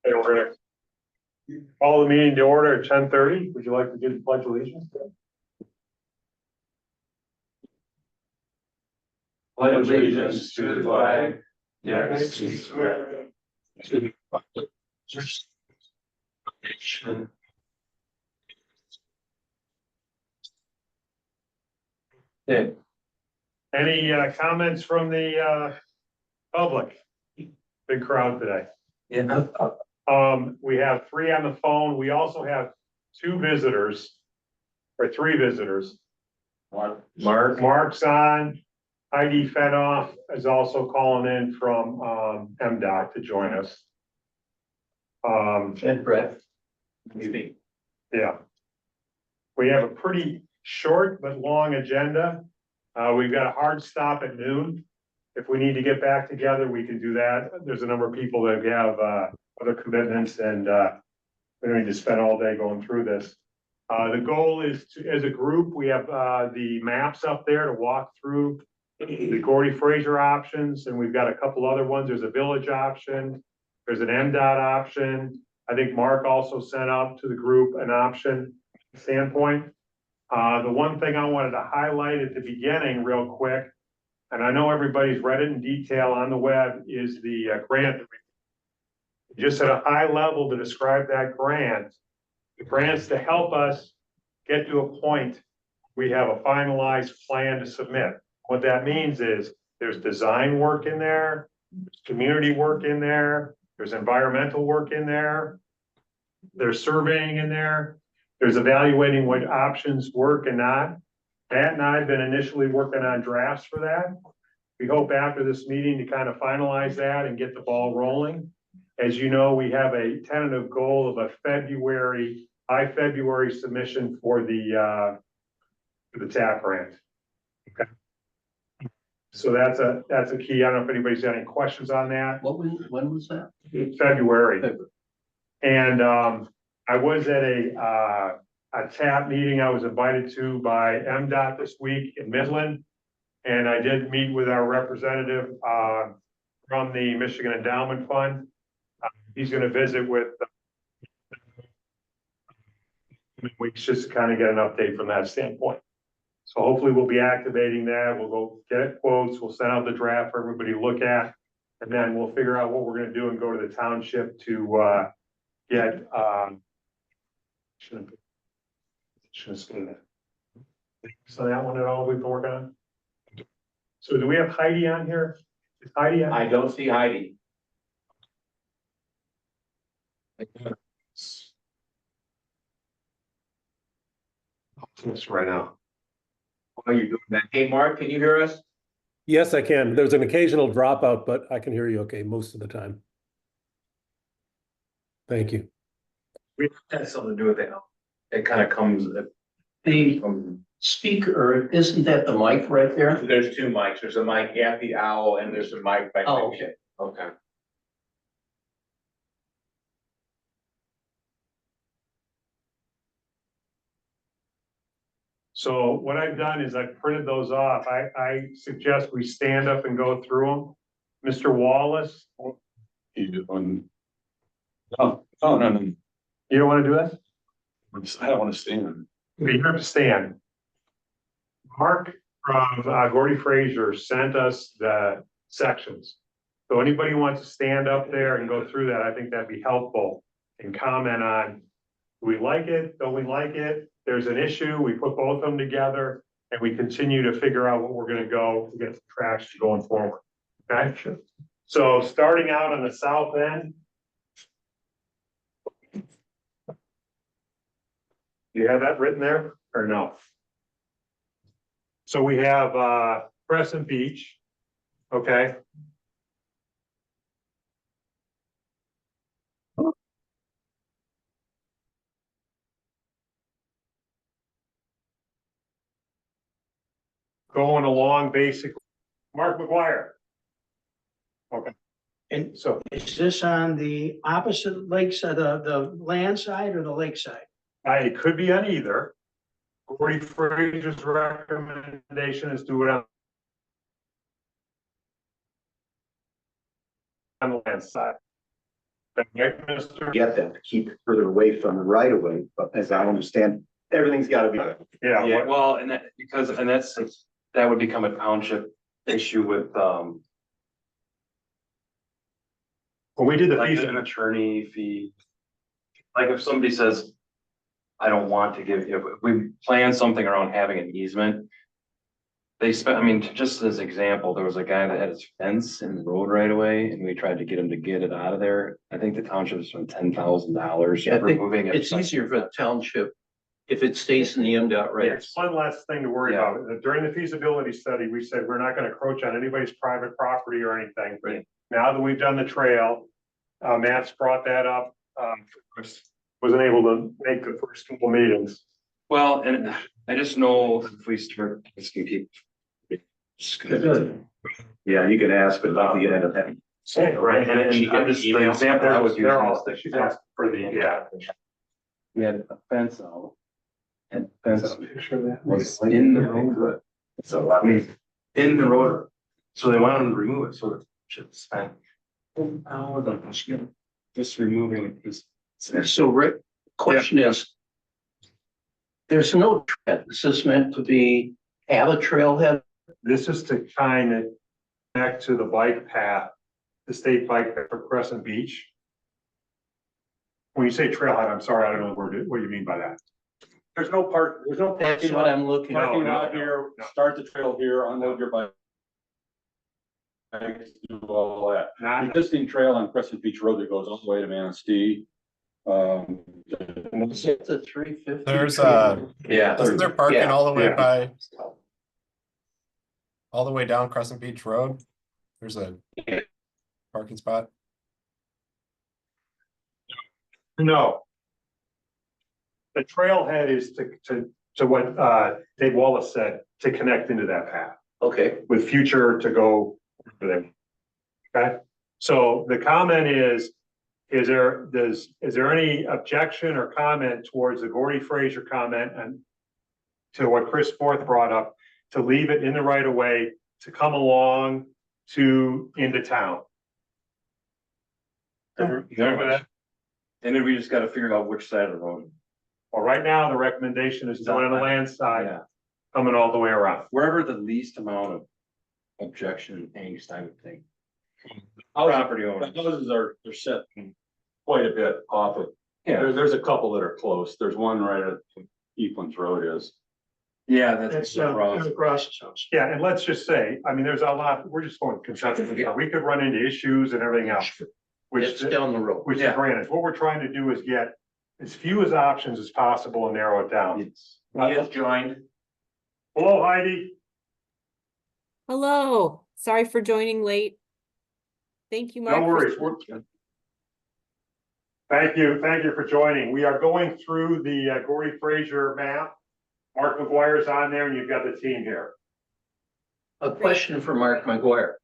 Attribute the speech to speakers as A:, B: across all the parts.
A: Okay, we're gonna call the meeting to order at 10:30. Would you like to give the pledge of allegiance?
B: Pledge allegiance to the flag of the United States of America, to the republic for nation. Yeah.
A: Any comments from the public? Big crowd today.
B: Yeah.
A: We have 3 on the phone. We also have 2 visitors. Or 3 visitors. Mark's on. Heidi Fenoff is also calling in from MDOT to join us.
B: And Brett. Maybe.
A: Yeah. We have a pretty short but long agenda. We've got a hard stop at noon. If we need to get back together, we can do that. There's a number of people that have other commitments, and we don't need to spend all day going through this. The goal is to, as a group, we have the maps up there to walk through the Gordy Fraser options, and we've got a couple other ones. There's a village option. There's an MDOT option. I think Mark also sent out to the group an option standpoint. The one thing I wanted to highlight at the beginning real quick, and I know everybody's read it in detail on the web, is the grant. Just at a high level to describe that grant. The grant's to help us get to a point we have a finalized plan to submit. What that means is there's design work in there, there's community work in there, there's environmental work in there, there's surveying in there, there's evaluating what options work and not. Matt and I have been initially working on drafts for that. We hope after this meeting to kind of finalize that and get the ball rolling. As you know, we have a tentative goal of a high February submission for the TAP grant. Okay. So that's a key. I don't know if anybody's got any questions on that.
B: When was that?
A: February. And I was at a TAP meeting I was invited to by MDOT this week in Midland. And I did meet with our representative from the Michigan Endowment Fund. He's going to visit with weeks just to kind of get an update from that standpoint. So hopefully we'll be activating that. We'll go get quotes. We'll send out the draft for everybody to look at. And then we'll figure out what we're going to do and go to the township to get so that one at all we've been working on. So do we have Heidi on here? Is Heidi on?
C: I don't see Heidi.
A: This right now.
C: How are you doing that? Hey, Mark, can you hear us?
D: Yes, I can. There's an occasional dropout, but I can hear you okay most of the time. Thank you.
C: We have something to do with it. It kind of comes
B: The
C: from,
B: speaker, isn't that the mic right there?
C: there's 2 mics. There's a mic at the owl and there's a mic back.
B: Oh, okay.
C: Okay.
A: So what I've done is I've printed those off. I suggest we stand up and go through them. Mr. Wallace,
E: No, no.
A: you don't want to do that?
E: I don't want to stand.
A: You have to stand. Mark from Gordy Fraser sent us the sections. So anybody who wants to stand up there and go through that, I think that'd be helpful and comment on, do we like it? Don't we like it? There's an issue. We put both of them together and we continue to figure out what we're going to go to get the traction going forward. Okay. So starting out on the south end. You have that written there or no? So we have Crescent Beach, okay? Going along basically, Mark McGuire. Okay.
F: And
A: So
F: is this on the opposite lakeside, the land side or the lakeside?
A: it could be on either. Gordy Fraser's recommendation is do it on the land side. Right, Mr.?
G: get them to keep it further away from the right of way, but as I understand, everything's gotta be.
A: Yeah,
E: Yeah,
A: what-
E: well, and that would become a township issue with,
A: when we did the
E: like an
A: feasibility,
E: attorney fee. Like if somebody says, I don't want to give, if we plan something around having an easement. They spent, I mean, just as example, there was a guy that had his fence in the road right away, and we tried to get him to get it out of there. I think the township spent $10,000
B: Yeah, I think
E: removing it.
B: it's easier for the township if it stays in the MDOT
A: it's
B: rates.
A: one less thing to worry
E: Yeah.
A: about. During the feasibility study, we said we're not gonna encroach on anybody's private property or anything, but
E: Yeah.
A: now that we've done the trail, Matt's brought that up, wasn't able to make the first couple meetings.
E: Well, and I just know if we start asking people. It's gonna.
G: Yeah, you can ask, but not the end of that.
E: Right, and I'm just, the example I was using
A: They're
E: is
A: all,
E: the
A: she's asked for the, yeah.
E: we had a fence out. And the fence was in the road. So I mean, in the road, so they wanted to remove it, so the shit spent. Just removing it is.
B: So Rick, question is. There's no trail. This is meant to be, have a trailhead.
A: This is to kind of connect to the bike path, the state bike path for Crescent Beach. When you say trailhead, I'm sorry, I don't know what you mean by that. There's no
B: That's
A: parking
B: what
A: lot.
B: I'm looking at.
A: Parking lot
E: here,
A: no.
E: start the trail here, unload your bike. Do all that.
A: Not,
E: Existing trail on Crescent Beach Road that goes all the way to Manistee.
B: Is it the 350?
H: There's
B: Yeah.
H: isn't there parking
B: Yeah.
H: all the way
A: Yeah.
H: by, all the way down Crescent Beach Road? There's a parking spot.
A: no. The trailhead is to what, Dave Wallace said, to connect into that path.
B: Okay,
A: With future to go for them. Okay, so the comment is there any objection or comment towards the Gordy Fraser comment and to what Chris Forth brought up, to leave it in the right of way, to come along to into town?
E: And then we just gotta figure out which side of the road.
A: Well, right now, the recommendation is going on the land side,
E: Yeah,
A: coming all the way around.
E: wherever the least amount of objection and angst, I would think. Property owners.
I: Houses they're set quite a bit off of,
E: Yeah,
I: there's a couple that are close, there's one right at Eastlands Road is.
E: yeah,
F: That's
E: that's the cross.
F: across the house.
A: Yeah, and let's just say, I mean, there's a lot, we're just going conceptually, we could run into issues and everything else.
B: it's down the road.
A: Which is
E: Yeah.
A: granted, what we're trying to do is get as few as options as possible and narrow it down.
E: It's-
C: Neil joined.
A: Hello, Heidi.
J: Hello, sorry for joining late. Thank you, Mark.
A: No
J: for-
A: worries. Thank you for joining. We are going through the Gordy Fraser map. Mark McGuire's on there and you've got the team here.
B: A question for Mark McGuire.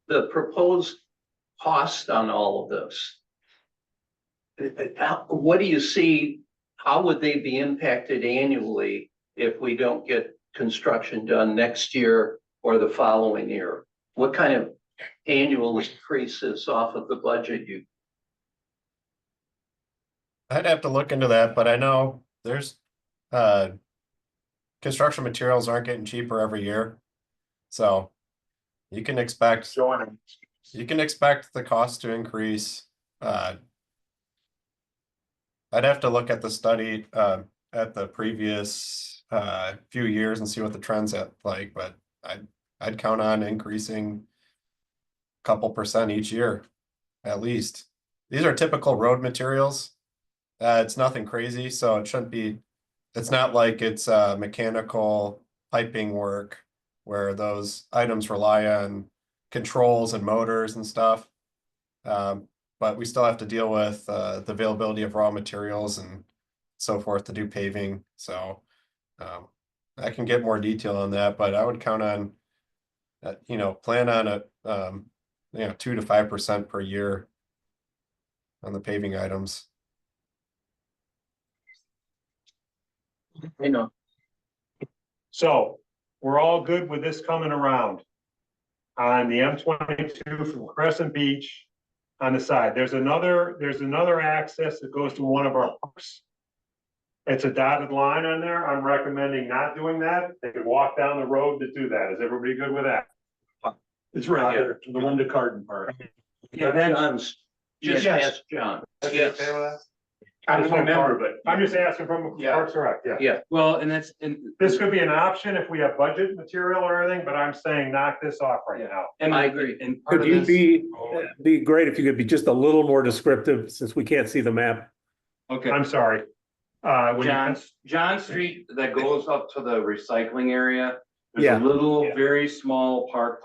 B: The proposed cost on all of this. What do you see? How would they be impacted annually if we don't get construction done next year or the following year? What kind of annual increases off of the budget you?
H: I'd have to look into that, but I know there's construction materials aren't getting cheaper every year. So you can expect the cost to increase. I'd have to look at the study at the previous few years and see what the trends at like, but I'd count on increasing a couple percent each year, at least. These are typical road materials. It's nothing crazy, so it shouldn't be, it's not like it's mechanical piping work where those items rely on controls and motors and stuff. But we still have to deal with the availability of raw materials and so forth to do paving. So I can get more detail on that, but I would count on, plan on it, 2 to 5% per year on the paving items.
B: You know,
A: So we're all good with this coming around on the M22 from Crescent Beach on the side. There's another access that goes to one of our parks. It's a dotted line on there. I'm recommending not doing that. They could walk down the road to do that. Is everybody good with that?
I: It's right there, the one to Carden Park.
B: Yeah, John's, just
F: Yes.
B: ask John.
A: Okay with that? I just remember, but I'm just asking from
B: Yeah.
A: Parks and Rec, yeah.
B: Yeah,
E: Well, and that's, and.
A: This could be an option if we have budget material or anything, but I'm saying knock this off right now.
E: And
B: I agree.
E: And part
D: Could
E: of
D: you
E: this,
D: be great if you could be just a little more descriptive, since we can't see the map.
E: okay,
A: I'm sorry. When you-
E: John Street that goes up to the recycling area. There's
D: Yeah.
E: a little, very small park.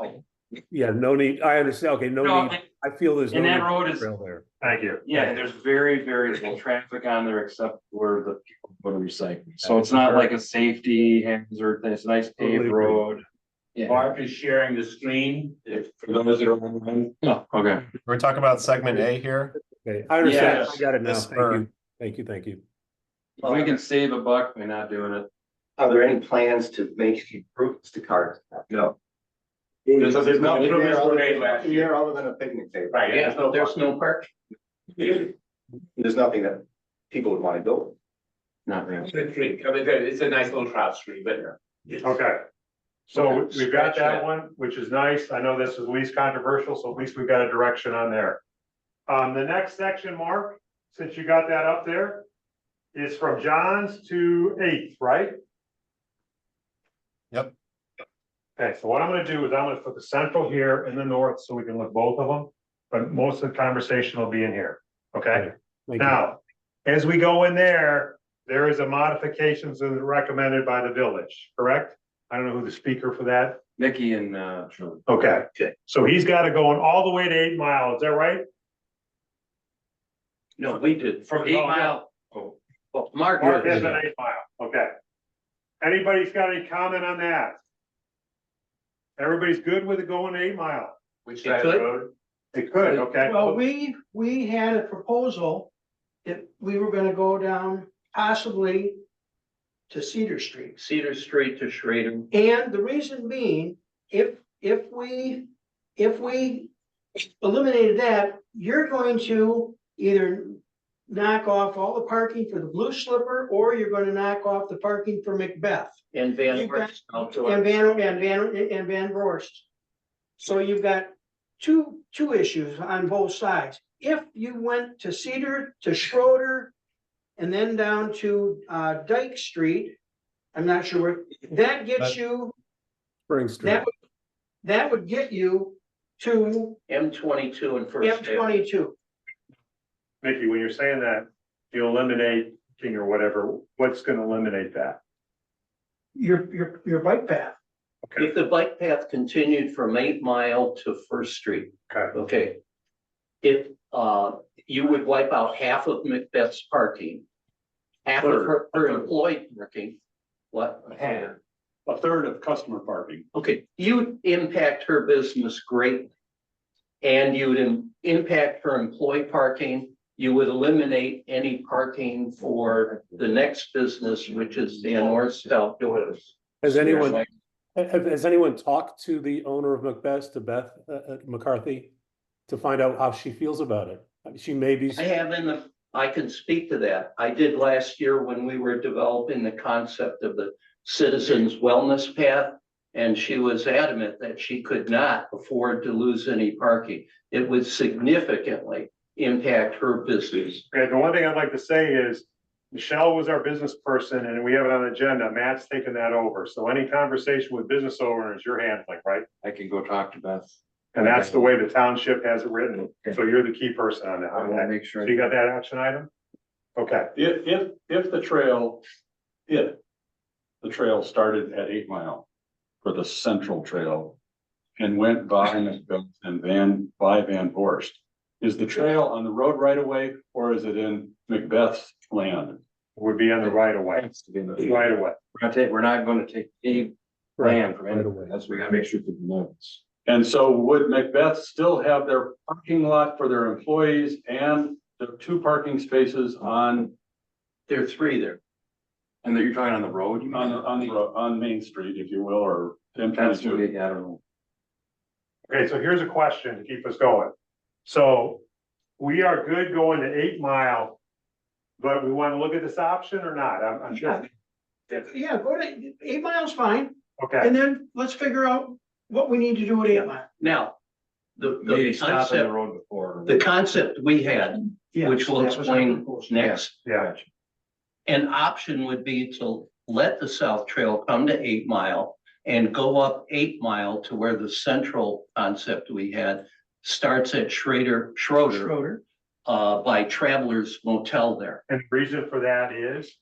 D: Yeah, no need, I understand, okay, no
E: No,
D: need, I feel there's no
E: and that
D: need
E: road
D: for
E: is-
D: trail there.
A: Thank you.
E: Yeah, and there's very, very little traffic on there except where the people go to recycle. So it's not like a safety hazard thing. It's a nice
D: Totally
E: paved
D: agree.
E: road. Yeah.
I: Mark is sharing the screen, if, for those that are online.
E: Oh, okay.
H: We're talking about segment A here.
D: Okay, I understand,
I: Yes.
D: I got it now,
H: This
D: thank
H: spur.
D: you, thank you, thank you.
E: If we can save a buck by not doing it.
G: Are there any plans to make improvements to cars?
I: No.
G: There's
I: no improvements were made last year.
G: other than a picnic table.
I: Right, yeah,
B: yeah, there's no park.
G: There's nothing that people would want to build.
E: Not really.
I: It's a tree, I mean, it's a nice little trout stream, but.
A: Okay. So
B: Okay,
A: we've got
B: scratch
A: that
B: that.
A: one, which is nice. I know this is least controversial, so at least we've got a direction on there. The next section, Mark, since you got that up there, is from John's to Eighth, right?
H: Yep.
A: Okay, so what I'm gonna do is I'm gonna put the central here in the north so we can look both of them, but most of the conversation will be in here, okay?
D: Thank you.
A: Now, as we go in there, there is a modifications that are recommended by the village, correct? I don't know who the speaker for that.
E: Mickey and, Shirley.
A: Okay.
B: Okay.
A: So he's got to go all the way to 8 Mile, is that right?
B: No, we did.
I: From
E: 8 Mile.
B: Well, Mark.
A: Mark
B: did.
A: is at 8 Mile, okay. Anybody's got any comment on that? Everybody's good with it going to 8 Mile?
I: Which
B: It
I: side of
B: could.
I: the road?
A: It could, okay.
F: Well, we had a proposal that we were gonna go down possibly to Cedar Street.
B: Cedar Street to Schrader.
F: And the reason being, if we eliminated that, you're going to either knock off all the parking for the Blue Slipper, or you're gonna knock off the parking for Macbeth.
B: And Van
F: You got-
B: Horst outdoor.
F: And Van Vorst. So you've got two issues on both sides. If you went to Cedar, to Schroeder, and then down to Dyke Street, I'm not sure where, that gets you,
D: Spring Street.
F: that would get you to
B: M22 and First Avenue.
F: M22.
A: Mickey, when you're saying that, you eliminate king or whatever, what's gonna eliminate that?
F: Your bike path.
B: If the bike path continued from 8 Mile to First Street,
A: Okay,
B: okay. If, you would wipe out half of Macbeth's parking. Half of her employee parking, what?
I: A third of customer parking.
B: Okay, you'd impact her business greatly. And you would impact her employee parking. You would eliminate any parking for the next business, which is the North Outdoors.
D: Has anyone talked to the owner of Macbeth, to Beth McCarthy, to find out how she feels about it? She may be.
B: I have I can speak to that. I did last year when we were developing the concept of the citizens wellness path. And she was adamant that she could not afford to lose any parking. It would significantly impact her business.
A: okay, the one thing I'd like to say is, Michelle was our business person and we have it on the agenda, Matt's taking that over, so any conversation with business owners, you're handling, right?
E: I can go talk to Beth.
A: And that's the way the township has it written, so you're the key person on that,
E: I will
A: okay?
E: make sure.
A: So you got that action item? Okay,
I: If the trail started at 8 Mile for the central trail and went by Macbeth and Van Vorst, is the trail on the road right away or is it in Macbeth's land?
A: would be on the right of way,
E: Has to be in the-
A: right of way.
E: We're not gonna take any land from anywhere. That's, we gotta make sure people know this.
I: And so would Macbeth still have their parking lot for their employees and the 2 parking spaces on
B: There are 3 there.
E: And that you're talking on the road? you mean?
I: on Main Street, if you will, or
E: That's,
I: M22?
E: yeah, I don't know.
A: Okay, so here's a question to keep us going. So we are good going to 8 Mile. But we wanna look at this option or not? I'm sure,
F: Yeah, go to 8 Miles fine,
A: okay,
F: and then let's figure out what we need to do at 8 Mile.
B: Now, the
E: Maybe stop in the
B: concept,
E: road before.
B: the concept we had,
F: Yeah,
B: which we'll
F: that was our
B: explain
F: proposal.
B: next.
A: yeah,
B: An option would be to let the South Trail come to 8 Mile and go up 8 Mile to where the central concept we had starts at Schroeder, by Travelers Motel there.
A: and the reason for that is?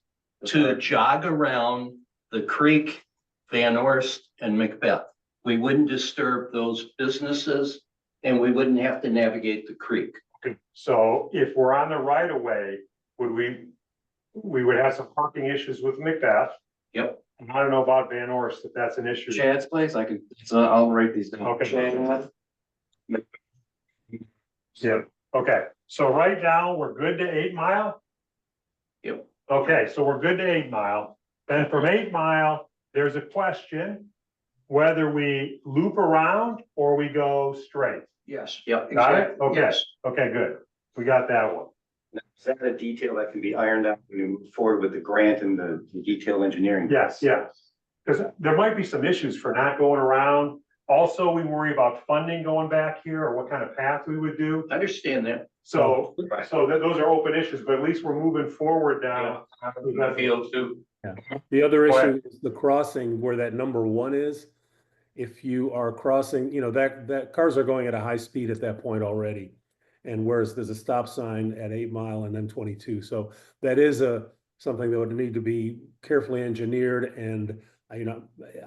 B: To jog around the creek, Van Orst and Macbeth. We wouldn't disturb those businesses and we wouldn't have to navigate the creek.
A: Okay, so if we're on the right of way, we would have some parking issues with Macbeth.
B: Yep.
A: And I don't know about Van Orst, if that's an issue.
E: Chad's place, I could, so I'll write these down.
A: Okay.
E: Chad,
A: Yeah, okay, so right now, we're good to 8 Mile?
B: Yep.
A: Okay, so we're good to 8 Mile, then from 8 Mile, there's a question. Whether we loop around or we go straight,
F: Yes.
B: Yep.
A: got it? Okay,
F: Yes.
A: okay, good, we got that one.
G: Is that a detail that can be ironed out when you move forward with the grant and the detail engineering?
A: Yes, yes, because there might be some issues for not going around. Also, we worry about funding going back here or what kind of path we would do.
B: Understand that.
A: So, those are open issues, but at least we're moving forward now.
B: Field too.
D: The other
A: Go ahead.
D: issue is the crossing where that number 1 is. If you are crossing, that cars are going at a high speed at that point already. And whereas there's a stop sign at 8 Mile and then 22. So that is something that would need to be carefully engineered. And,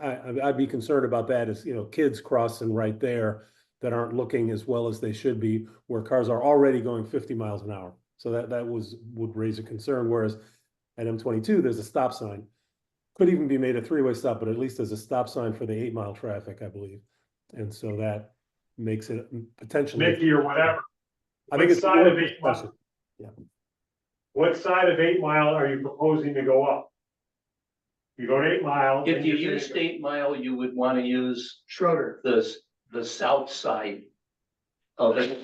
D: I'd be concerned about that as, kids crossing right there that aren't looking as well as they should be, where cars are already going 50 miles an hour. So that would raise a concern. Whereas at M22, there's a stop sign. Could even be made a 3-way stop, but at least there's a stop sign for the 8 Mile traffic, I believe. And so that makes it potentially.
A: Mickey or whatever,
D: I think
A: Which
D: it's
A: side of
D: worth
A: 8 Mile?
D: discussion.
A: what side of 8 Mile are you proposing to go up? You go to 8 Mile.
B: If
A: and
B: you
A: you're
B: used
A: saying-
B: 8 Mile, you would want to use
F: Schroeder.
B: the south side of it.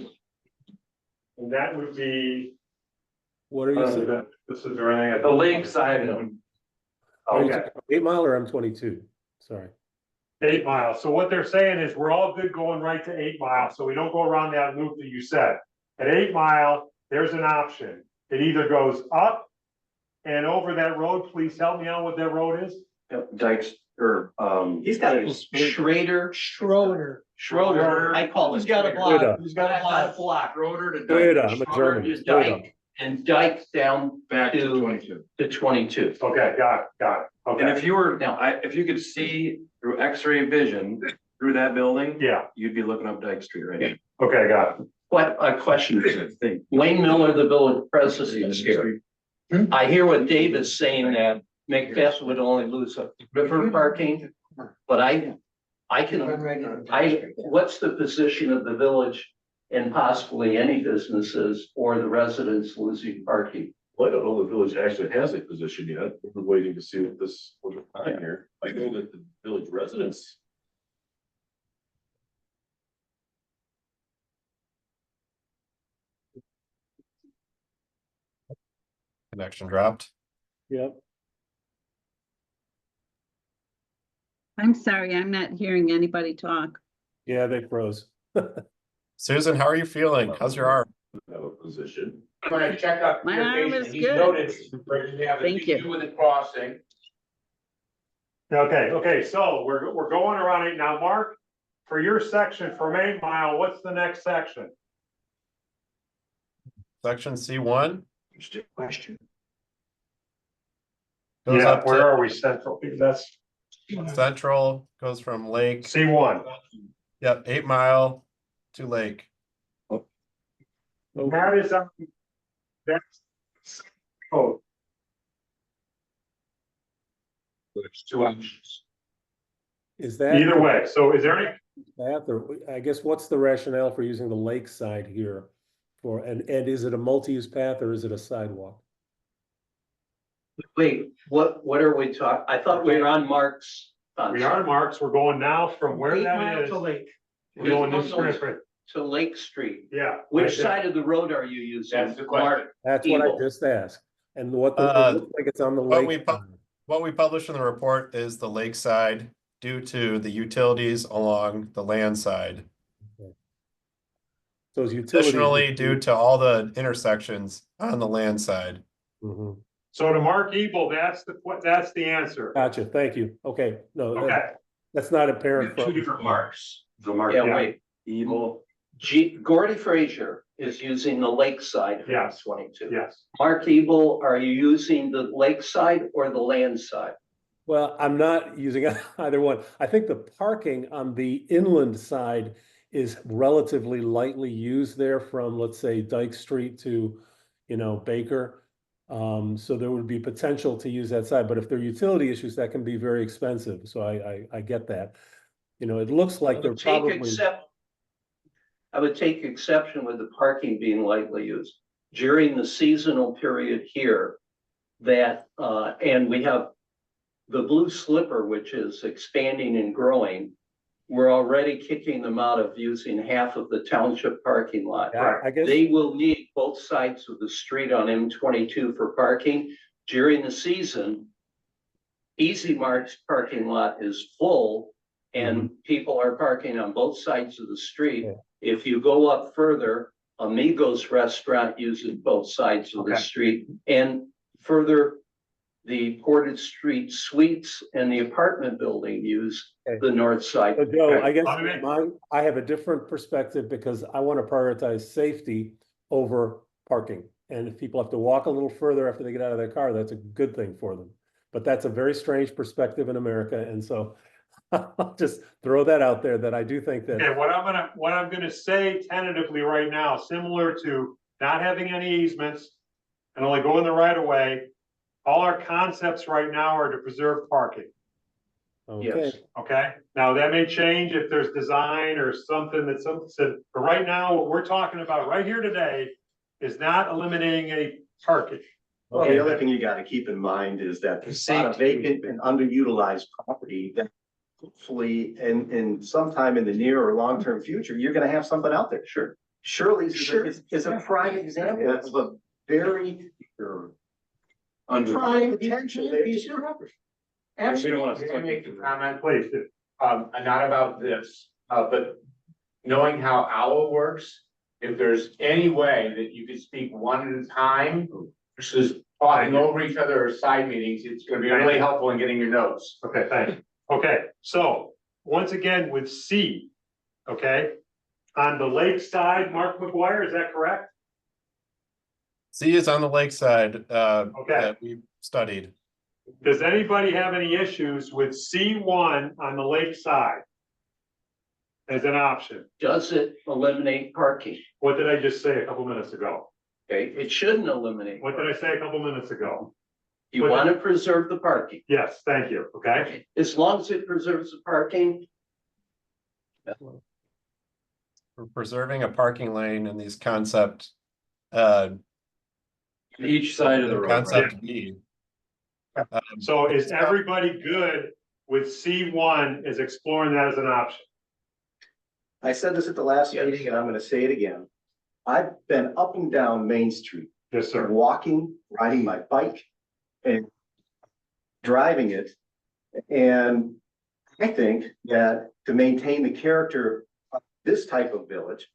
A: And that would be.
D: What are you saying?
A: This is everything.
E: the lake side,
D: Are you
A: Okay,
D: talking 8 Mile or M22? Sorry.
A: 8 Mile. So what they're saying is we're all good going right to 8 Mile, so we don't go around that loop that you said. At 8 Mile, there's an option. It either goes up and over that road. Please help me out what that road is.
E: Dykes, or,
G: He's got a.
B: Schroeder,
F: Schroeder.
B: I call it.
F: He's got a
B: Schroeder.
F: block.
D: Wait
F: He's got a block.
B: Block.
E: Schroeder to
D: Wait,
E: Dykes.
D: I'm a
B: Schroeder
D: German.
B: to
D: Wait,
B: Dyke, and Dyke down
E: Back to
B: to
E: 22.
B: to 22.
A: Okay, got it.
E: And
A: Okay,
E: if you were,
B: Now-
E: if you could see through X-ray vision through that building,
A: yeah,
E: you'd be looking up Dyke Street right now.
A: okay, got it.
B: What a question. Wayne Miller, the village president is here. I hear what Dave is saying that Macbeth would only lose a river parking, but what's the position of the village and possibly any businesses or the residents losing parking?
K: Well, I don't know the village actually has a position yet. We're waiting to see what this, what we're on here. I know that the village residents.
H: Connection dropped.
D: Yep.
L: I'm sorry, I'm not hearing anybody talk.
D: Yeah, they froze.
H: Susan, how are you feeling? How's your arm?
K: Have a position.
M: Gonna check up
L: My
M: your
L: arm
M: patient.
L: is
M: He's
L: good.
M: noted, right, you have
L: Thank
M: to
L: you.
M: do with the crossing.
A: Okay, so we're going around it now, Mark. For your section from 8 Mile, what's the next section?
H: Section C1
F: Interesting question.
H: goes
A: Yeah,
H: up
A: where
H: to
A: are we central? That's
H: Central, goes from Lake.
A: C1.
H: Yep, 8 Mile to Lake.
A: That is, that's. Oh,
M: There's two options.
D: Is that?
A: either way, so is there any,
D: Path, or I guess what's the rationale for using the lake side here? And is it a multi-use path or is it a sidewalk?
B: Wait, what are we talking? I thought we were on Mark's.
A: we are Marks, we're going now from where
F: 8
A: that
F: Mile
A: is.
F: to Lake.
A: We're going this way.
B: to Lake Street,
A: Yeah.
B: which
A: right there.
B: side of the road are you using?
M: That's the question.
B: Mark?
D: That's what I
B: Evil.
D: just asked. And what the,
H: Uh,
D: it looks like it's on the
H: what
D: lake.
H: we What we published in the report is the lakeside due to the utilities along the land side.
D: Those utilities.
H: Additionally, due to all the intersections on the land side.
D: Mhm.
A: So to Mark Ebel, that's the answer.
D: Gotcha, thank you. Okay, no,
A: Okay,
D: that's not apparent
M: Two
D: from.
M: different marks.
G: So Mark,
B: Yeah, wait.
G: evil,
B: Gordy Frazier is using the lakeside of
A: Yes.
B: 22.
A: yes.
B: Mark Ebel, are you using the lakeside or the land side?
D: Well, I'm not using either one. I think the parking on the inland side is relatively lightly used there from, let's say, Dyke Street to, Baker. So there would be potential to use that side, but if there are utility issues, that can be very expensive. So I get that. It looks like they're probably.
B: I would take exception with the parking being lightly used during the seasonal period here. And we have the Blue Slipper, which is expanding and growing. We're already kicking them out of using half of the township parking lot.
D: Yeah, I guess.
B: They will need both sides of the street on M22 for parking. During the season, Easy Mart's parking lot is full and people are parking on both sides of the street.
D: Yeah.
B: If you go up further, Amigos Restaurant uses both sides of the
A: Okay.
B: street, and further, the Portage Street Suites and the apartment building use
D: Okay.
B: the north side.
D: So Joe, I guess
A: Okay.
D: I have a different perspective because I want to prioritize safety over parking. And if people have to walk a little further after they get out of their car, that's a good thing for them. But that's a very strange perspective in America. And so I'll just throw that out there that I do think that.
A: Okay, what I'm gonna say tentatively right now, similar to not having any easements and only going the right of way. All our concepts right now are to preserve parking,
D: Okay,
B: Yes.
A: okay? Now, that may change if there's design or something that something said, but right now, what we're talking about right here today is not eliminating any parking.
G: well, the other thing you gotta keep in mind is that there's a lot of vacant and underutilized property that hopefully in sometime in the near or long-term future, you're gonna have something out there. Sure. Shirley's is a prime example of a very prime potential piece of property.
M: We don't want to
A: Absolutely.
M: make the comment,
A: Please, do.
M: not about this, but knowing how OWL works, if there's any way that you could speak one at a time versus talking over each other or side meetings, it's gonna be really helpful in getting your notes.
A: Okay, thank you. Okay, so once again with C, okay? On the lakeside, Mark McGuire, is that correct?
H: C is on the lakeside,
A: Okay.
H: that we studied.
A: Does anybody have any issues with C1 on the lakeside? As an option?
B: Does it eliminate parking?
A: What did I just say a couple minutes ago?
B: Okay, it shouldn't eliminate.
A: What did I say a couple minutes ago?
B: You want to preserve the parking.
A: Yes, thank you, okay?
B: As long as it preserves the parking,
H: We're preserving a parking lane in these concept,
I: Each side of the road.
H: concept B.
A: So is everybody good with C1 is exploring that as an option?
G: I said this at the last
B: Yes.
G: meeting and I'm gonna say it again. I've been up and down Main Street,
A: Yes, sir.
G: walking, riding my bike and driving it. And I think that to maintain the character of this type of village,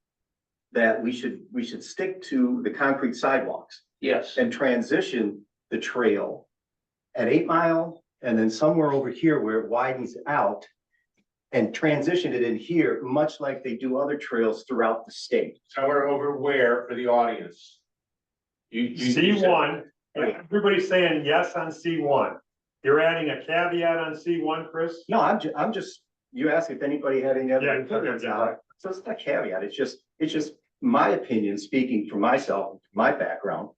G: that we should stick to the concrete sidewalks
B: yes.
G: and transition the trail at 8 Mile and then somewhere over here where it widens out and transition it in here, much like they do other trails throughout the state.
M: Somewhere over where for the audience? You said-
A: C1, everybody's saying yes on C1. You're adding a caveat on C1, Chris?
G: No, I'm just, you asked if anybody had any
A: Yeah,
G: other opinions on it. So it's not a caveat, it's just my opinion, speaking for myself, my background,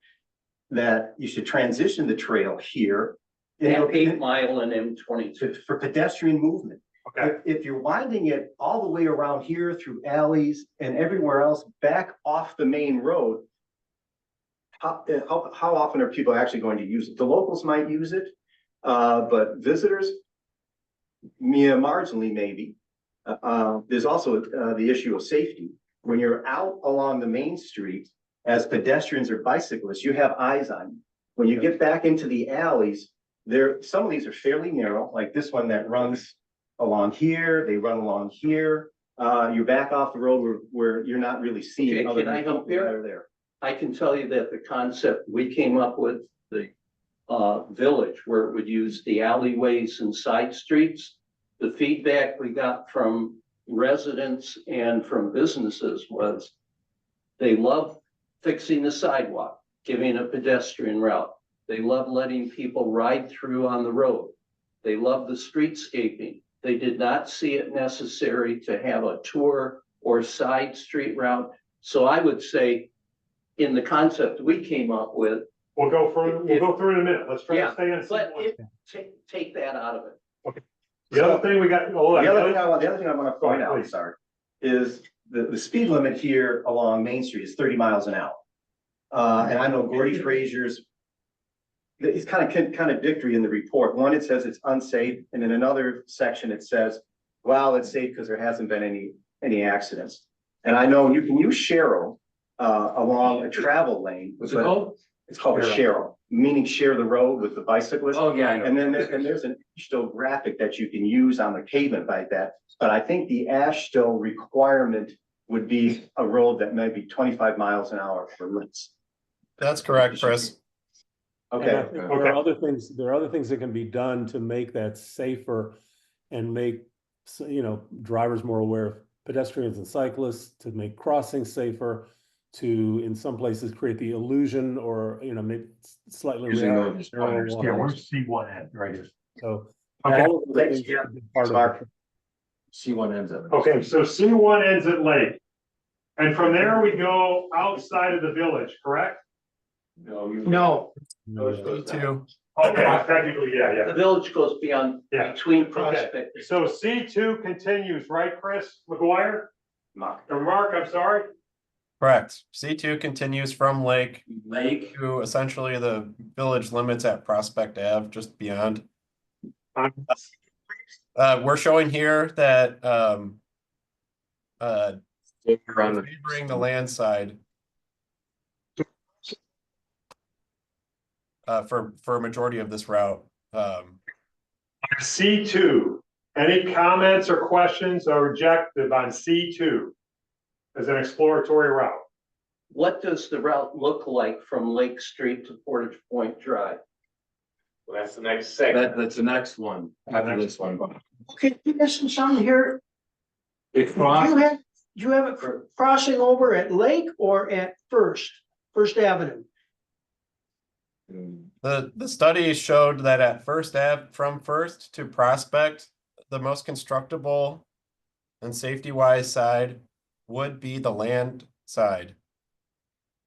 G: that you should transition the trail here.
B: And 8 Mile and M22.
G: For pedestrian movement.
A: Okay,
G: If you're winding it all the way around here through alleys and everywhere else back off the main road, how often are people actually going to use it? The locals might use it, but visitors, marginally maybe. There's also the issue of safety. when you're out along the main street, as pedestrians or bicyclists, you have eyes on you. When you get back into the alleys, some of these are fairly narrow, like this one that runs along here, they run along here. You're back off the road where you're not really seeing.
B: Okay,
G: other
B: can I
G: people
B: help here?
G: that are there.
B: I can tell you that the concept we came up with, the village where it would use the alleyways and side streets. The feedback we got from residents and from businesses was they love fixing the sidewalk, giving a pedestrian route. They love letting people ride through on the road. They love the streetscaping. They did not see it necessary to have a tour or side street route. So I would say in the concept we came up with,
A: We'll go through in a minute. Let's try to stay on.
B: but
A: C1.
B: take that out of it.
A: The other thing we got,
G: The other thing I want to point out, sorry, is the speed limit here along Main Street is 30 miles an hour. And I know Gordy Frazier's, it's kind of contradictory in the report. One, it says it's unsafe, and in another section, it says, well, it's safe because there hasn't been any accidents. And I know you can use Sharrow along a travel lane.
C: What's it called?
G: It's called a Sharrow, meaning share the road with the bicyclist.
C: Oh, yeah, I know.
G: And then there's an AASHTO graphic that you can use on the pavement like that. But I think the AASHTO requirement would be a road that may be 25 miles an hour for limits.
H: That's correct, Chris.
D: And I
G: Okay,
D: think there are other things, that can be done to make that safer and make, drivers more aware of pedestrians and cyclists, to make crossings safer, to, in some places, create the illusion or, maybe slightly.
K: Using
D: narrow
K: those spires.
D: lines.
K: Yeah, where's C1 at? Right here.
D: So.
A: Okay.
D: all of the
G: Thanks,
D: things
G: yeah.
D: should be part of
G: Mark.
D: it.
K: C1 ends at.
A: Okay, so C1 ends at Lake. And from there we go outside of the village, correct?
M: No,
F: No,
H: C2.
A: Okay, technically, yeah.
B: The village goes beyond,
A: Yeah.
B: between Prospect.
A: So C2 continues, right, Chris McGuire? Or Mark, I'm sorry?
H: Correct. C2 continues from Lake
C: Lake.
H: to essentially the village limits at Prospect Ave, just beyond. We're showing here that favoring the land side for a majority of this route.
A: C2, any comments or questions or objective on C2 as an exploratory route?
B: What does the route look like from Lake Street to Portage Point Drive?
M: Well, that's the next segment.
C: That's the next one, after this one.
F: okay, listen, something here.
M: It's
F: Do you have it crossing over at Lake or at First Avenue?
H: The study showed that at First Ave, from First to Prospect, the most constructible and safety-wise side would be the land side.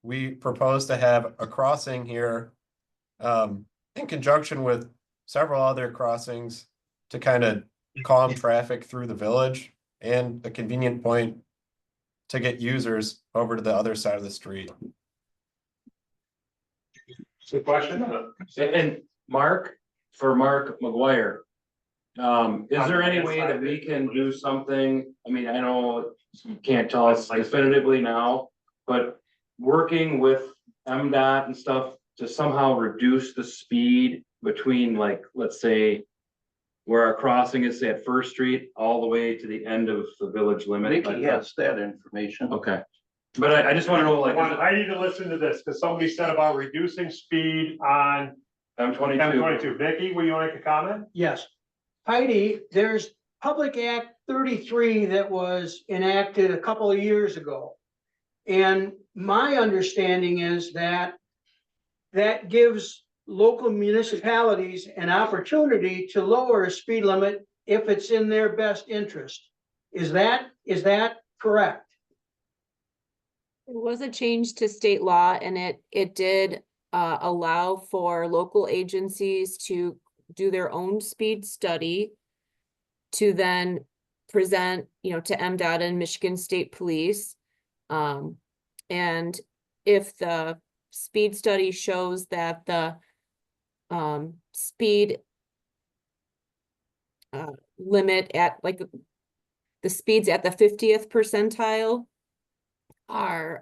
H: We propose to have a crossing here in conjunction with several other crossings to kind of calm traffic through the village and a convenient point to get users over to the other side of the street.
A: Good question.
C: And Mark, for Mark McGuire, is there any way that we can do something? I mean, I know you can't tell us definitively now, but working with MDOT and stuff to somehow reduce the speed between, like, let's say, where our crossing is at First Street all the way to the end of the village limit.
B: Nikki has that information.
C: Okay, but I just want to know, like,
A: I need to listen to this because somebody said about reducing speed on
C: M22.
A: Vicky, will you make a comment?
F: Yes. Heidi, there's Public Act 33 that was enacted a couple of years ago. And my understanding is that gives local municipalities an opportunity to lower a speed limit if it's in their best interest. Is that correct?
J: It was a change to state law and it did allow for local agencies to do their own speed study to then present, to MDOT and Michigan State Police. And if the speed study shows that the speed limit at the speeds at the 50th percentile are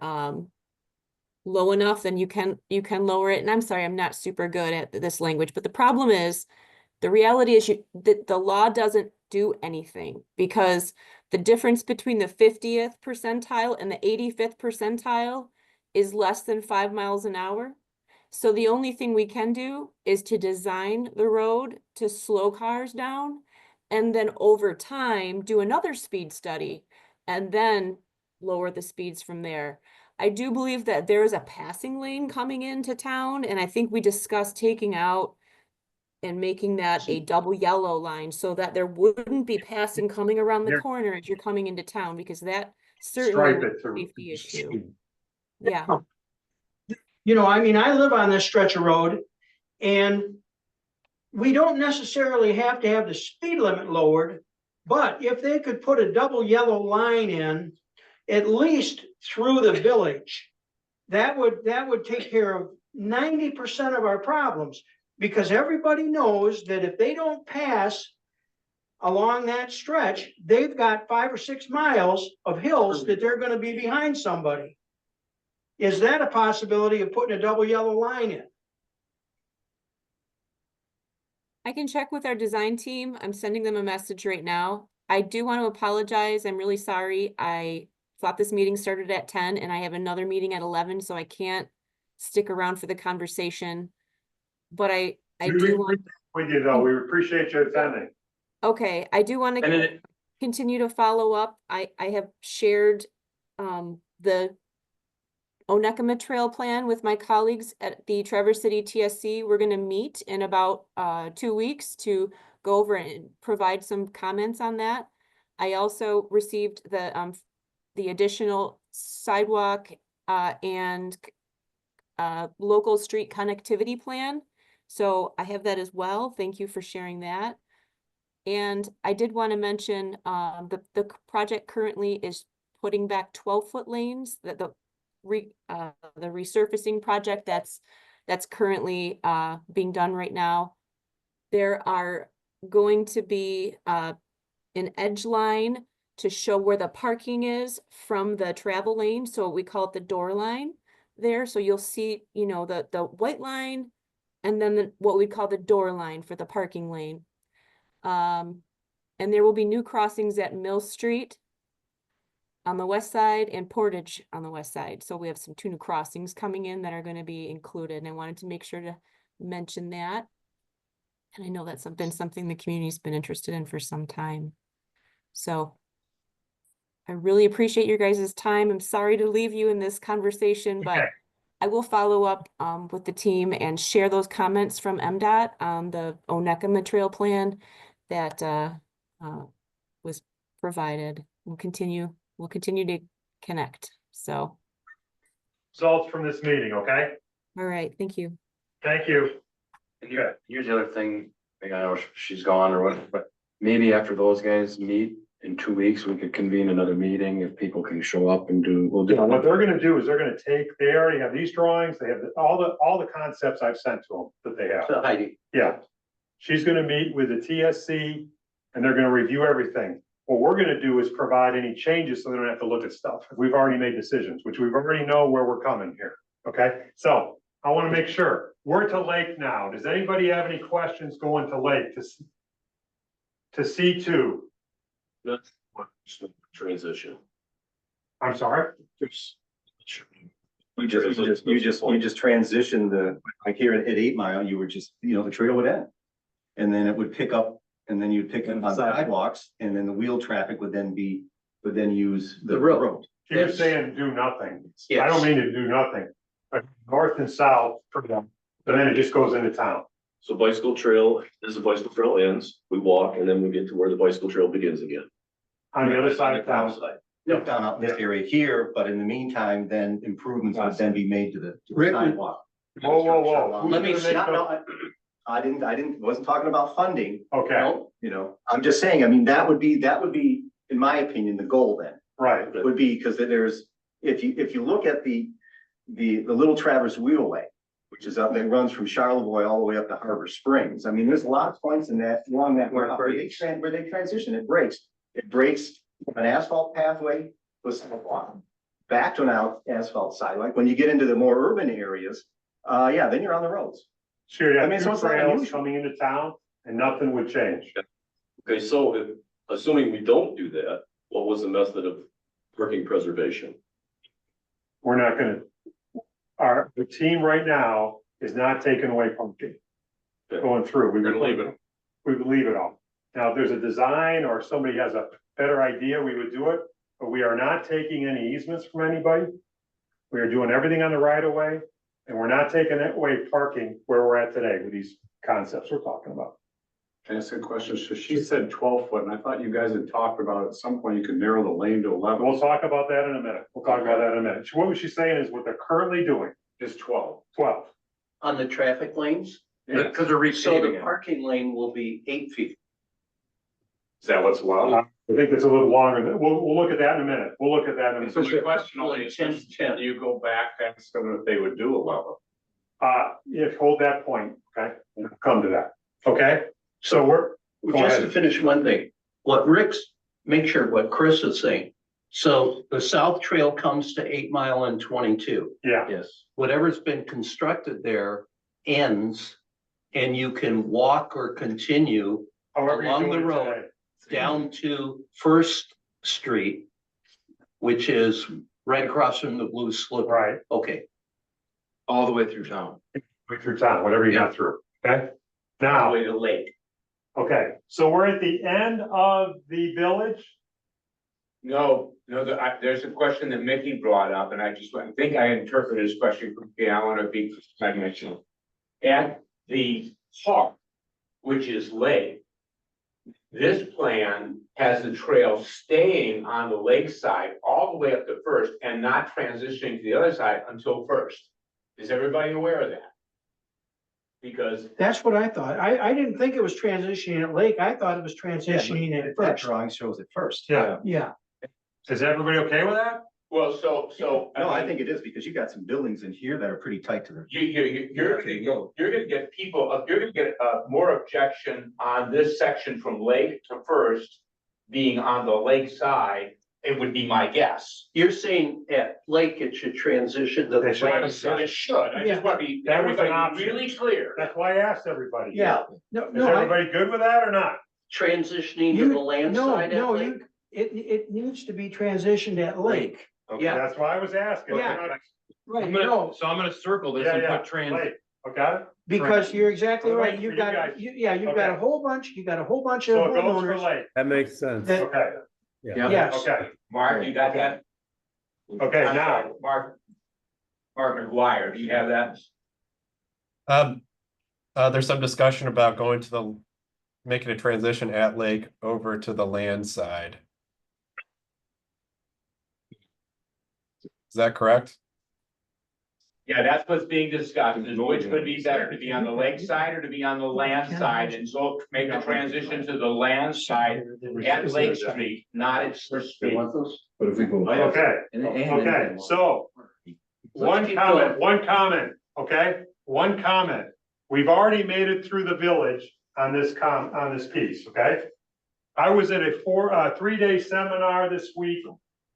J: low enough, then you can lower it. And I'm sorry, I'm not super good at this language, but the problem is, the reality is the law doesn't do anything, because the difference between the 50th percentile and the 85th percentile is less than 5 miles an hour. So the only thing we can do is to design the road to slow cars down, and then over time do another speed study, and then lower the speeds from there. I do believe that there is a passing lane coming into town, and I think we discussed taking out and making that a double yellow line, so that there wouldn't be passing coming around the
A: Here.
J: corner as you're coming into town, because that
A: Stripe
J: certainly
A: it
J: is a
A: to.
J: safety issue. Yeah.
F: You know, I mean, I live on this stretch of road, and we don't necessarily have to have the speed limit lowered, but if they could put a double yellow line in, at least through the village, that would take care of 90% of our problems, because everybody knows that if they don't pass along that stretch, they've got 5 or 6 miles of hills that they're gonna be behind somebody. Is that a possibility of putting a double yellow line in?
J: I can check with our design team. I'm sending them a message right now. I do want to apologize. I'm really sorry. I thought this meeting started at 10 and I have another meeting at 11, so I can't stick around for the conversation. But I do want,
A: With you though, we appreciate you attending.
J: okay, I do want
C: And
J: to
C: it,
J: continue to follow up. I have shared the Onekama Trail plan with my colleagues at the Traverse City TSC. We're going to meet in about 2 weeks to go over and provide some comments on that. I also received the additional sidewalk and local street connectivity plan. So I have that as well. Thank you for sharing that. And I did want to mention the project currently is putting back 12-foot lanes, that the resurfacing project that's currently being done right now. There are going to be an edge line to show where the parking is from the travel lane. So we call it the door line there. So you'll see, you know, the white line and then what we call the door line for the parking lane. And there will be new crossings at Mill Street on the west side and Portage on the west side. So we have some 2 new crossings coming in that are going to be included. And I wanted to make sure to mention that. And I know that's been something the community's been interested in for some time. So I really appreciate your guys' time. I'm sorry to leave you in this conversation, but I will follow up with the team and share those comments from MDOT on the Onekama Trail plan that was provided. We'll continue to connect. So.
A: Results from this meeting, okay?
J: All right, thank you.
A: Thank you.
E: And here's the other thing, I know she's gone or what, but maybe after those guys meet in 2 weeks, we could convene another meeting if people can show up and we'll do.
A: Yeah, what they're gonna do is they're gonna they already have these drawings, they have all the concepts I've sent to them that they have.
B: So Heidi,
A: Yeah. She's gonna meet with the TSC and they're gonna review everything. What we're gonna do is provide any changes so they don't have to look at stuff. We've already made decisions, which we've already know where we're coming here, okay? So I wanna make sure, we're to Lake now. Does anybody have any questions going to Lake to C2?
K: That's what transition.
A: I'm sorry?
G: You just transitioned like here at 8 Mile, you were just, the trail would end. And then it would pick up, and then you'd pick up on sidewalks, and then the wheel traffic would then use the road.
A: You're saying do nothing. I
B: Yes.
A: don't mean to do nothing, but north and south for them, but then it just goes into town.
K: So bicycle trail, as the bicycle trail ends, we walk and then we get to where the bicycle trail begins again.
A: On the other side of town.
G: Down out in this area here, but in the meantime, then improvements would then be made to the sidewalk.
A: Whoa. Who's
B: Let me
A: gonna
B: see.
A: make those-
G: Wasn't talking about funding,
A: Okay,
G: I'm just saying, I mean, that would be, in my opinion, the goal then.
A: right.
G: Would be, because if you look at the Little Traverse Wheelway, which is up, that runs from Charlevoix all the way up to Harbor Springs. I mean, there's a lot of points in that, along that, where they transition, it breaks from an asphalt pathway to a sidewalk. back to an asphalt sidewalk. When you get into the more urban areas, yeah, then you're on the roads.
A: Sure, you
G: I mean,
A: have
G: so
A: two
G: it's not
A: trails
G: unusual.
A: coming into town and nothing would change.
K: Okay, so assuming we don't do that, what was the method of parking preservation?
A: We're not gonna, the team right now is not taking away pumpkin.
K: Okay.
A: Going through.
K: We're gonna leave it.
A: We would leave it all. Now, if there's a design or somebody has a better idea, we would do it, but we are not taking any easements from anybody. We are doing everything on the right of way, and we're not taking away parking where we're at today with these concepts we're talking about.
I: Can I ask a question? So she said 12 foot, and I thought you guys had talked about at some point you could narrow the lane to 11.
A: We'll talk about that in a minute. We'll talk about that in a minute. What was she saying is what they're currently doing
I: Is 12.
A: 12.
B: On the traffic lanes,
C: Because they're
B: so
C: repaving
B: the
C: it.
B: parking lane will be 8 feet.
I: Is that what's allowed?
A: I think it's a little longer. We'll look at that in a minute. We'll look at that in a
I: So
A: minute.
I: the question only is,
B: 10.
I: do you go back, ask them if they would do 11?
A: If, hold that point, okay? We'll come to that, okay? So we're, go
B: Just to
A: ahead.
B: finish one thing, make sure what Chris is saying. So the South Trail comes to 8 Mile and 22.
A: Yeah,
C: Yes.
B: Whatever's been constructed there ends, and you can walk or continue
A: however you're
B: along the
A: doing it
B: road.
A: today.
B: down to First Street, which is right across from the Blue Slip.
A: Right,
B: Okay,
C: All the way through town.
A: way through town, whatever you got through, okay? Now,
B: way to Lake.
A: okay, so we're at the end of the village.
M: No, there's a question that Mickey brought up, and I think I interpreted his question correctly. I want to be dimensional. At the park, which is Lake, this plan has the trail staying on the lake side all the way up to First and not transitioning to the other side until First. Is everybody aware of that? Because
F: That's what I thought. I didn't think it was transitioning at Lake. I thought it was transitioning at
G: That
F: First.
G: drawing shows it first.
A: Yeah.
F: Yeah,
A: Is everybody okay with that?
M: well, so.
G: No, I think it is because you got some buildings in here that are pretty tight to the.
M: You're gonna get people, you're gonna get more objection on this section from Lake to First being on the lake side. It would be my guess.
B: You're saying at Lake it should transition to
A: They
B: the
A: should.
B: land
M: It
B: side.
M: should. I just want to be,
A: That was an
M: everybody
A: option.
M: really clear.
A: That's why I asked everybody.
F: yeah. No,
A: Is
F: no,
A: everybody good with that or not?
B: Transitioning to the land side at Lake.
F: it needs to be transitioned at Lake.
A: Okay,
B: Yeah.
A: that's why I was asking.
F: Yeah. Right,
C: I'm
F: no,
C: gonna circle this
A: Yeah,
C: and
A: yeah,
C: put trans.
A: Lake, okay?
F: because you're exactly
A: Right,
F: right.
A: for
F: You've
A: you
F: got,
A: guys.
F: you've got
A: Okay.
F: a whole bunch, of
A: So it goes for
F: homeowners.
A: Lake,
D: That makes sense.
F: That-
A: okay,
C: Yeah.
F: Yes,
A: okay,
M: Mark, you got that?
A: okay,
M: I'm
A: now,
M: sorry, Mark McGuire, do you have that?
H: There's some discussion about going to making a transition at Lake over to the land side. Is that correct?
M: Yeah, that's what's being discussed, is which would be better, to be on the lake side or to be on the land side, and so make the transition to the land side at Lake Street, not at First Street.
K: But if we go.
A: okay, okay, so. One
B: keep
A: comment, okay? One comment. We've already made it through the village on this piece, okay? I was at a 3-day seminar this week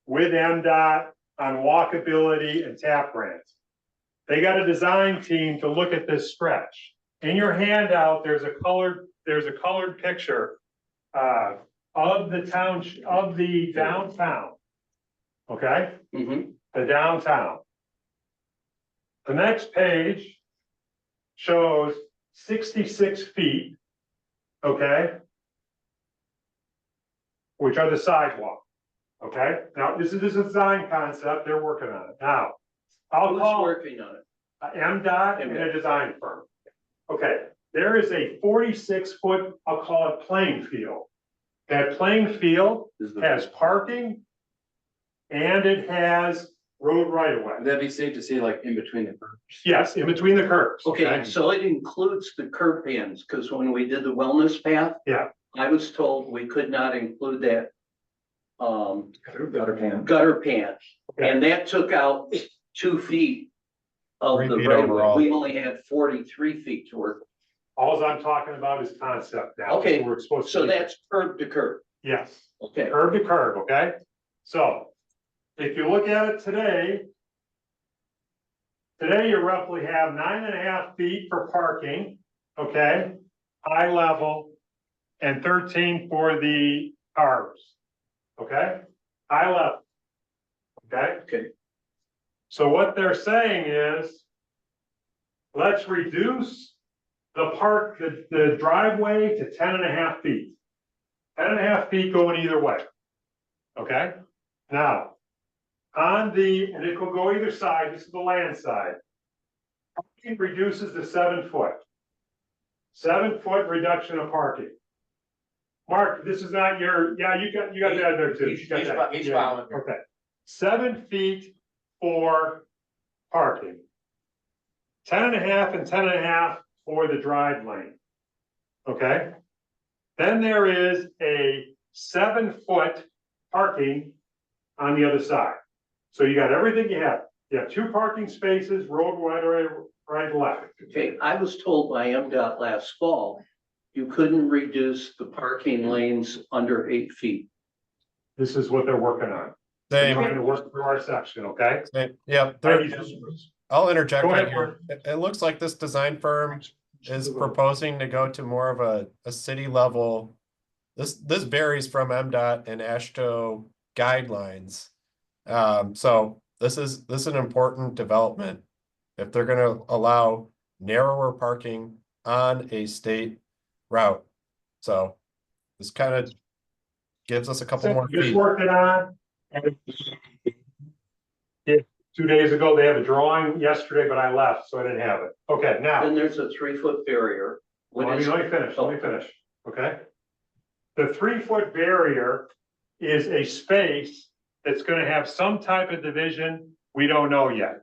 A: with MDOT on walkability and tap ramps. They got a design team to look at this stretch. In your handout, there's a colored picture of the town, of the downtown. Okay,
B: Mhm.
A: the downtown. The next page shows 66 feet, okay? Which are the sidewalk, okay? Now, this is a design concept, they're working on it. Now, I'll
B: Who's
A: call
B: working on it?
A: MDOT and a design firm. Okay, there is a 46-foot, I'll call it playing field. That playing field has parking and it has road right of way.
C: Would that be safe to say like in between the curves?
A: Yes, in between the curves.
B: Okay, so it includes the curb bands, because when we did the wellness path.
A: Yeah.
B: I was told we could not include that.
G: Gutter pan.
B: Gutter pan,
A: Okay.
B: and that took out 2 feet of
H: 3
B: the
H: feet
B: right of way.
H: overall.
B: We only had 43 feet to work.
A: All I'm talking about is concept now.
B: Okay,
A: We're supposed to.
B: So that's curb to curb.
A: Yes,
B: Okay,
A: curb to curb, okay? So if you look at it today. Today you roughly have 9.5 feet for parking, okay? High level, and 13 for the cars, okay? High level. Okay?
B: Okay.
A: So what they're saying is, let's reduce the driveway to 10.5 feet. 10.5 feet going either way. Okay? Now, and it will go either side, this is the land side. Parking reduces to 7 foot. 7 foot reduction of parking. Mark, this is not your, yeah, you got that there too. You got that.
M: He's
A: Yeah,
M: following me.
A: okay. 7 feet for parking. 10.5 and 10.5 for the drive lane. Okay? Then there is a 7 foot parking on the other side. So you got everything you have. You have 2 parking spaces, road right and left.
B: Okay, I was told by MDOT last fall, you couldn't reduce the parking lanes under 8 feet.
A: This is what they're working on. They're
H: Same,
A: trying to work through our section, okay?
H: yeah, I'll interject
A: Go
H: right
A: ahead,
H: here. It looks like this design firm is proposing to go to more of a city level. This varies from MDOT and ASHTO guidelines. So this is an important development. If they're gonna allow narrower parking on a state route. So this kind of gives us a couple more
A: Just
H: feet.
A: working on. And 2 days ago, they have a drawing yesterday, but I left, so I didn't have it. Okay, now.
B: Then there's a 3-foot barrier. What
A: Let
B: is-
A: me finish, okay? The 3 foot barrier is a space that's gonna have some type of division, we don't know yet.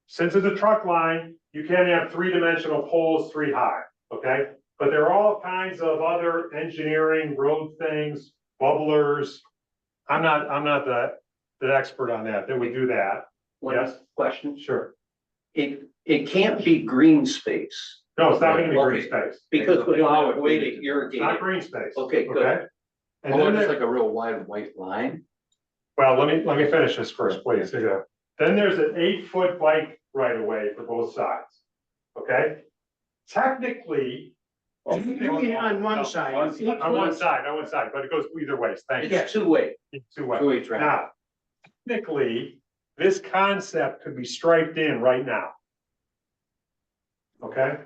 A: Since it's a truck line, you can't have 3-dimensional poles 3 high, okay? But there are all kinds of other engineering, road things, bubblers. I'm not the expert on that would do that.
B: One
A: Yes.
B: question.
A: Sure.
B: It can't be green space
A: No, it's not gonna be green
B: Okay.
A: space.
B: because we don't have a way to irrigate
A: It's not
B: it.
A: green space.
B: Okay, good.
A: And
C: Oh,
A: then
C: it's
A: there,
C: like a real wide white line.
A: well, let me finish this first, please. Yeah. Then there's an 8 foot bike right away for both sides. Okay? Technically.
F: You mean on one side.
A: On one side, but it goes either way. Thank you.
B: It's 2-way.
A: It's 2 ways.
C: Two-way traffic.
A: Now, technically, this concept could be striped in right now. Okay?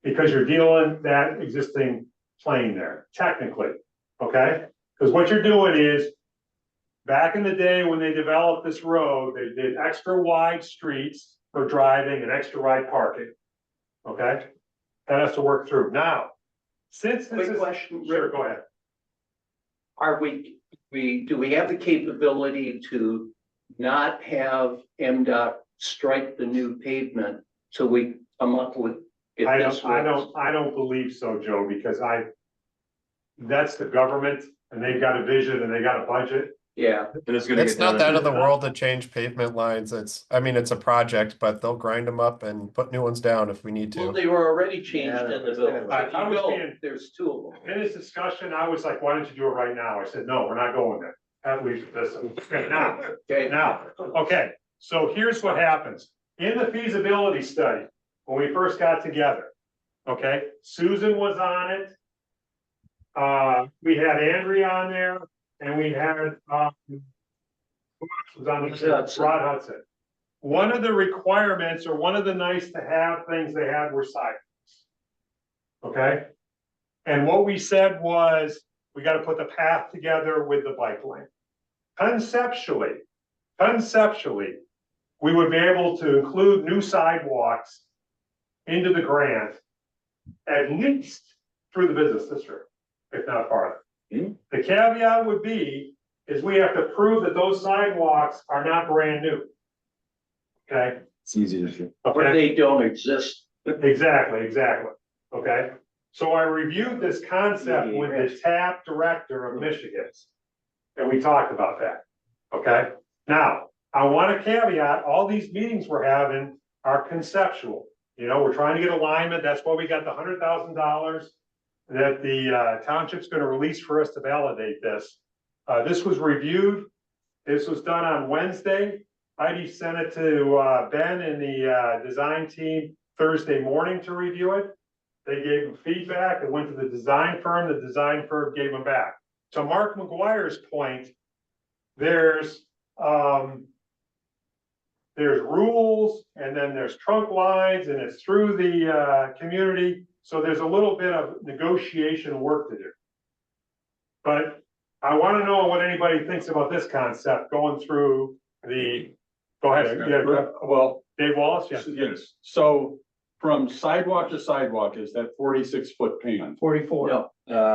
A: Because you're dealing that existing plane there, technically, okay? Because what you're doing is, back in the day when they developed this road, they did extra wide streets for driving and extra wide parking. Okay? That has to work through. Now, since this
B: Quick
A: is.
B: question.
A: Sure, go ahead.
B: Are do we have the capability to not have MDOT strike the new pavement so we come up with? if
A: I
B: this works?
A: don't believe so, Joe, because that's the government and they've got a vision and they got a budget.
B: Yeah,
C: And it's gonna
H: It's
C: get
H: not
C: done
H: that
C: in-
H: of the world to change pavement lines. It's a project, but they'll grind them up and put new ones down if we need
B: well,
H: to.
B: they were already changed
G: Yeah,
B: in the
G: it's
B: bill.
G: kind of
A: like-
B: If you
A: I was
B: go,
A: being-
B: there's 2 of them.
A: In this discussion, I was like, why don't you do it right now? I said, no, we're not going there. At least this, okay, now, okay, so here's what happens. In the feasibility study, when we first got together, okay, Susan was on it. We had Andrea on there and we had, who else was on the,
B: Hudson.
A: Rod Hudson. One of the requirements or one of the nice to have things they had were sidewalks. Okay? And what we said was, we gotta put the path together with the bike lane. Conceptually, we would be able to include new sidewalks into the grant, at least through the business district, if not farther. The caveat would be, is we have to prove that those sidewalks are not brand new. Okay?
C: It's easy to do.
B: Or
A: Okay,
B: they don't exist.
A: exactly, okay? So I reviewed this concept with the TAP director of Michigan's. And we talked about that, okay? Now, I want to caveat, all these meetings we're having are conceptual. You know, we're trying to get alignment, that's why we got the $100,000 that the township's gonna release for us to validate this. This was reviewed This was done on Wednesday. Heidi sent it to Ben and the design team Thursday morning to review it. They gave them feedback. It went to the design firm. The design firm gave them back. To Mark McGuire's point, there's rules and then there's trunk lines and it's through the community. So there's a little bit of negotiation work to do. But I want to know what anybody thinks about this concept going through the, go ahead. Yeah,
I: Well,
A: Dave Wallace, yeah.
I: yes, so from sidewalk to sidewalk is that 46-foot pan?
F: 44.
B: No,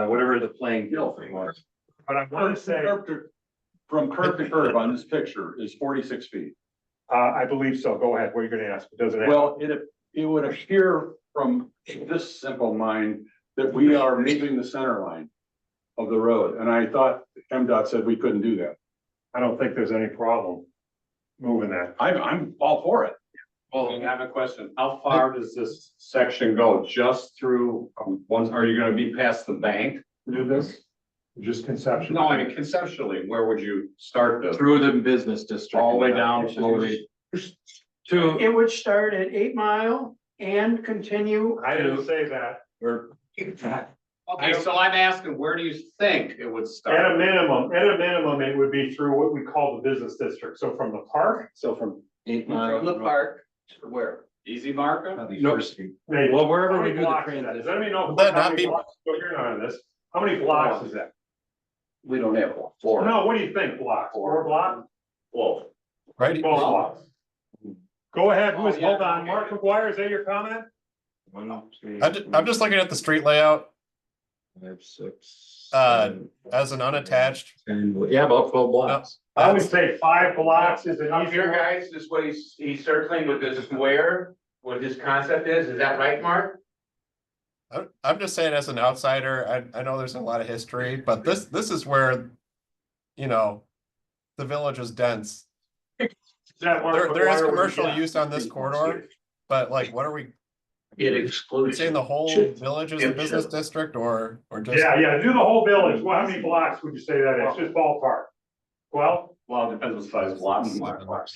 C: Whatever the playing field thing was.
A: But I want to say,
I: From curb to curb on this picture is 46 feet.
A: I believe so. Go ahead. What are you going to ask? It doesn't have.
I: Well, it would appear from this simple mind that we are moving the center line of the road, and I thought MDOT said we couldn't do that.
A: I don't think there's any problem moving that.
I: I'm all for it.
K: Well, I have a question. How far does this section go? Just through, once, are you gonna be past the bank to do this?
A: Just conception.
K: No, I mean conceptually, where would you start this?
C: Through the business district.
K: All the way down to.
C: To,
F: It would start at 8 Mile and continue.
A: I didn't say that.
C: or,
K: Okay, so I'm asking, where do you think it would
A: At
K: start?
A: a minimum, it would be through what we call the business district. So from the park,
C: so from 8
B: from
C: Mile.
B: the park to where?
K: Easy marker?
C: No,
A: maybe.
C: well, wherever
A: How
C: we
A: many
C: do the
A: blocks is that?
C: transition.
A: Does anybody know?
H: Would that
A: how
H: not
A: many
H: be-
A: blocks? So you're not on this. How many blocks is that?
B: We don't have one. Four.
A: No, what do you think? Blocks? 4 blocks?
K: Whoa.
H: Right?
A: 12 blocks. Go ahead. Who is,
K: Oh, yeah,
A: hold on.
K: okay.
A: Mark McGuire, is that your comment?
H: I'm just looking at the street layout,
C: 5, 6.
H: as an unattached.
C: Yeah, about 12 blocks.
A: I would say 5 blocks is an
M: Up
A: easy
M: here,
A: one.
M: guys, this is what he's circling with this square, what his concept is that right, Mark?
H: I'm just saying as an outsider, I know there's a lot of history, but this is where, the village is dense.
A: Is that Mark
H: There is
A: McGuire?
H: commercial use on this corridor, but like, what are we
B: It excludes.
H: saying the whole
B: Should-
H: village is a
B: it
H: business
B: should.
H: district or just?
A: Yeah, do the whole village. Well, how many blocks would you say that is? Just ballpark? Well,
K: Well, it depends what size blocks.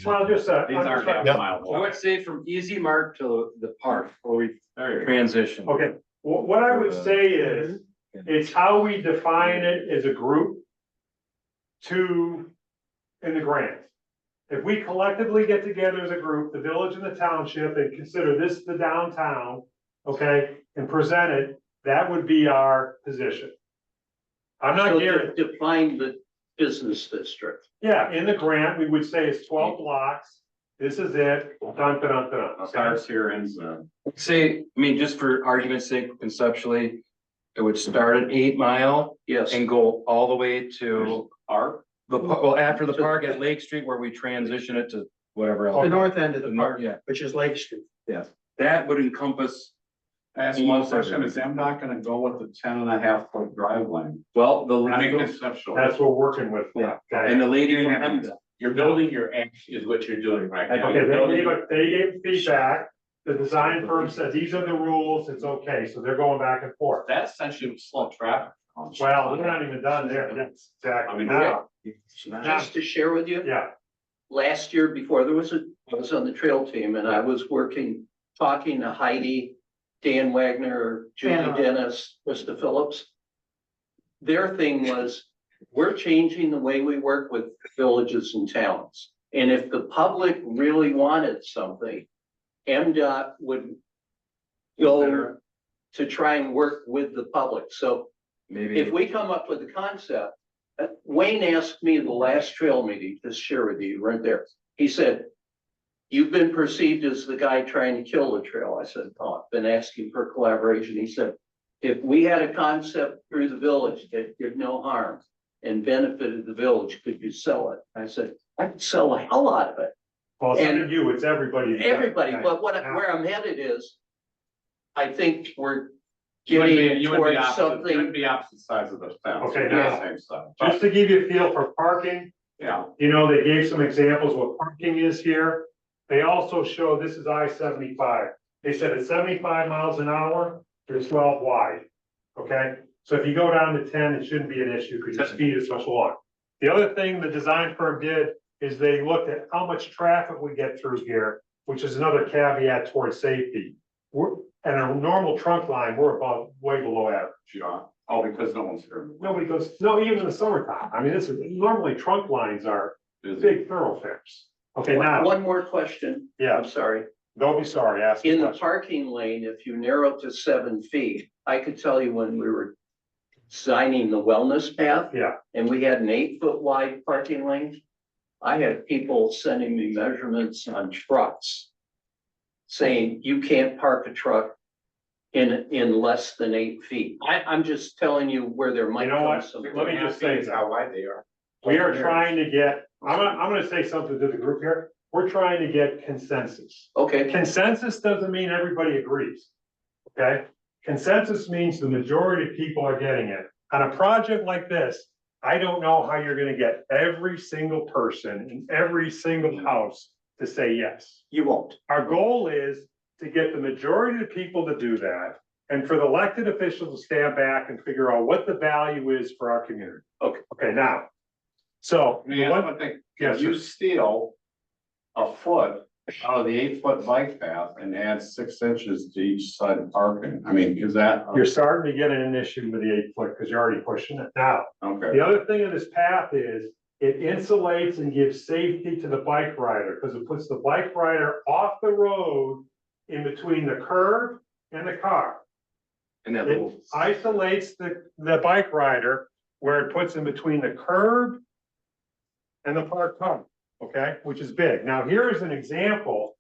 A: well, just,
K: These aren't half
H: Yeah.
K: mile
C: I
K: blocks.
C: would say from Easy Mark to the park, where we transition.
A: okay, what I would say is, it's how we define it as a group in the grant. If we collectively get together as a group, the village and the township, and consider this the downtown, okay, and present it, that would be our position. I'm not
B: So
A: guaranteeing,
B: define the business district.
A: yeah, in the grant, we would say it's 12 blocks, this is it, dun, dun, dun, dun, okay?
K: Starts here, ends there.
C: Say, I mean, just for argument's sake, conceptually, it would start at 8 Mile
B: Yes,
C: and go all the way to
K: Arc?
C: well, after the park at Lake Street where we transition it to whatever
F: The
C: else.
F: north end of the
C: The nor-
F: park,
C: yeah.
F: which is Lake Street.
C: That would encompass,
K: Ask one question, is I'm not gonna go with the 10.5 foot drive lane?
C: well, the,
K: I mean,
C: and
K: conceptual.
A: That's what we're working with.
C: Yeah.
A: Okay,
C: the lady from MDOT.
M: You're building your act is what you're doing right now.
A: okay, they gave feedback, the design firm said, these are the rules, it's okay, so they're going back and forth.
K: That's essentially slow traffic.
A: Well, we're not even done there, that's
K: I
A: exactly
K: mean,
A: now,
B: just to share with you,
A: yeah,
B: last year before I was on the trail team and I was talking to Heidi, Dan Wagner, Julie
F: Yeah.
B: Dennis, Krista Phillips. Their thing was, we're changing the way we work with villages and towns. And if the public really wanted something, MDOT would go to try and work with the public. So
C: Maybe.
B: if we come up with a concept, Wayne asked me the last trail meeting to share with you, right there. He said, you've been perceived as the guy trying to kill the trail. I said, oh, I've been asking for collaboration. He said, if we had a concept through the village that did no harm and benefited the village, could you sell it? I said, I could sell the hell out of it.
A: well, it's not
B: And-
A: you, it's everybody.
B: Everybody,
A: Okay.
B: but where I'm headed is, I think we're getting
K: You would
B: towards
K: be opposite, you would
B: something.
K: be opposite sides of the fence.
A: Okay,
K: Not
A: now-
K: the same side.
A: Just to give you a feel for parking,
K: Yeah,
A: they gave some examples what parking is here. They also show, this is I-75. They said at 75 miles an hour, there's 12 wide, okay? So if you go down to 10, it shouldn't be an issue because the speed is much longer. The other thing the design firm did is they looked at how much traffic we get through here, which is another caveat towards safety. We're, at a normal trunk line, we're about way below average.
K: Yeah, oh, because no one's here.
A: Nobody goes, no, even in the summertime. I mean, this is, normally trunk lines are big thoroughfares. Okay, now,
B: One more question.
A: yeah,
B: I'm sorry.
A: don't be sorry, ask the
B: In the
A: question.
B: parking lane, if you narrow to 7 feet, I could tell you when we were designing the wellness path.
A: Yeah.
B: And we had an 8-foot wide parking lane. I had people sending me measurements on trucks. Saying you can't park a truck in less than 8 feet. I'm just telling you where there might
A: You know
B: come
A: what?
B: some.
A: Let me just say
M: Is how wide they are.
A: We are trying to get, I'm gonna say something to the group here. We're trying to get consensus.
B: Okay,
A: Consensus doesn't mean everybody agrees. Okay? Consensus means the majority of people are getting it. On a project like this, I don't know how you're gonna get every single person in every single house to say yes.
G: You won't.
A: Our goal is to get the majority of the people to do that. And for the elected officials to stand back and figure out what the value is for our community. Okay, now. So.
K: Let me ask one thing.
A: Yes,
K: If you
A: sir.
K: steal a foot out of the 8-foot bike path and add 6 inches to each side of parking, I mean, is that?
A: You're starting to get an issue with the 8-foot because you're already pushing it now.
K: Okay,
A: The other thing in this path is it insulates and gives safety to the bike rider because it puts the bike rider off the road in between the curb and the car.
E: And that
A: It
E: little,
A: isolates the bike rider where it puts in between the curb and the parked car, okay, which is big. Now, here is an example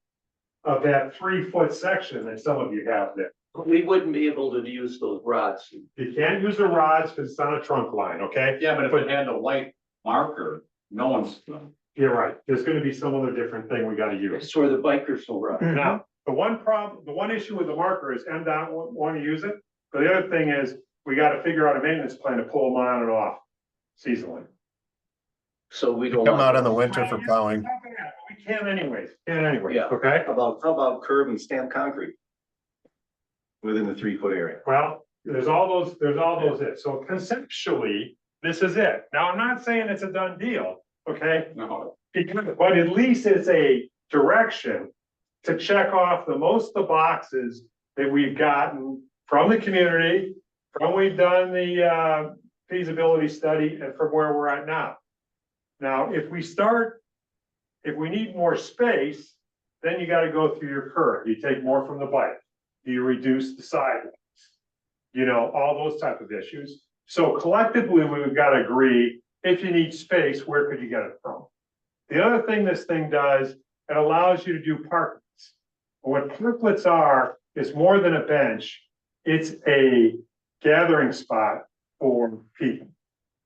A: of that 3-foot section that some of you have there.
B: we wouldn't be able to use those rods.
A: You can't use the rods because it's on a trunk line, okay?
K: yeah, but if it had the white marker, no one's.
A: You're right. There's gonna be some other different thing we gotta use.
B: It's where the bikers will ride.
A: Now, the one issue with the marker is MDOT want to use it. But the other thing is, we gotta figure out a maintenance plan to pull them on and off seasonally.
B: So we don't.
H: Come
B: want
H: out in the
B: those.
H: winter for plowing.
A: We can anyways,
B: Yeah.
A: okay?
G: How about curb and stamped concrete? Within the 3-foot area.
A: Well, there's all those it. So conceptually, this is it. Now, I'm not saying it's a done deal, okay?
K: No,
A: But at least it's a direction to check off most of the boxes that we've gotten from the community, from we've done the feasibility study and from where we're at now. Now, if we need more space, then you gotta go through your curve. You take more from the bike. Do you reduce the sidewalks? You know, all those type of issues. So collectively, we've got to agree, if you need space, where could you get it from? The other thing this thing does, it allows you to do parklets. What parklets are, is more than a bench. It's a gathering spot for people.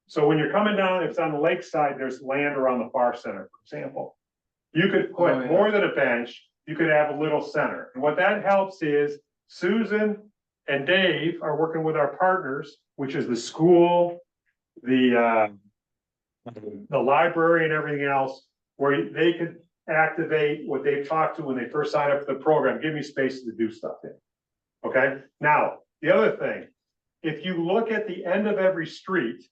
A: So when you're coming down, if it's on the lakeside, there's land around the far center, for example. You could put
C: Oh, yeah.
A: more than a bench, you could have a little center. And what that helps is Susan and Dave are working with our partners, which is the school, the library and everything else, where they could activate what they've talked to when they first signed up for the program, give me spaces to do stuff in. Okay, now, the other thing, if you look at the end of every street,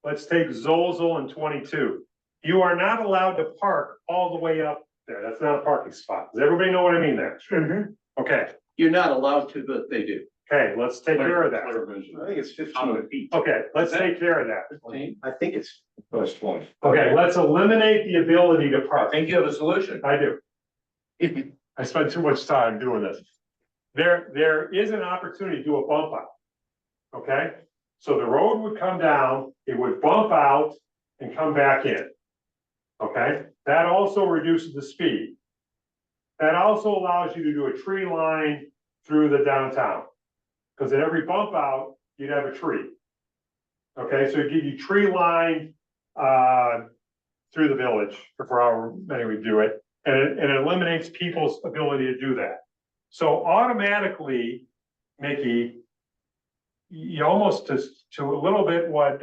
A: let's take Zozel and 22. You are not allowed to park all the way up there. That's not a parking spot. Does everybody know what I mean there? Okay,
B: You're not allowed to, but they do.
A: okay, let's take care of that.
K: clear vision.
G: I think it's 15 feet.
A: Okay, let's take care of that.
K: 15?
G: I think it's plus 20.
A: Okay, let's eliminate the ability to
M: I
A: park.
M: think you have a solution.
A: I do. I spend too much time doing this. There is an opportunity to do a bump out. Okay, so the road would come down, it would bump out and come back in. Okay, that also reduces the speed. That also allows you to do a tree line through the downtown. Because at every bump out, you'd have a tree. Okay, so it'd give you tree line through the village for however many we do it. And it eliminates people's ability to do that. So automatically, Mickey, you almost to a little bit what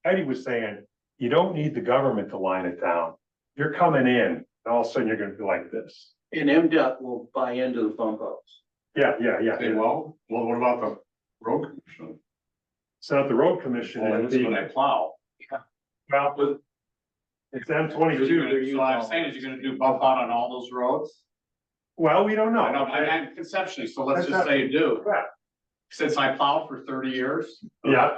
A: Eddie was saying, you don't need the government to line it down. You're coming in, and all of a sudden you're gonna be like this.
B: And MDOT will buy into the bump outs.
A: Yeah.
K: Okay, well, what about the road commission?
A: It's not the road commission.
K: Well,
A: it'd
K: this is
A: be-
K: when I plow.
A: Well,
K: With
A: It's M22.
K: So I'm saying is you're gonna do bump out on all those roads?
A: Well, we don't know.
K: I know, I meant conceptually, so let's just say you do.
A: Yeah.
K: Since I plowed for 30 years.
A: Yeah,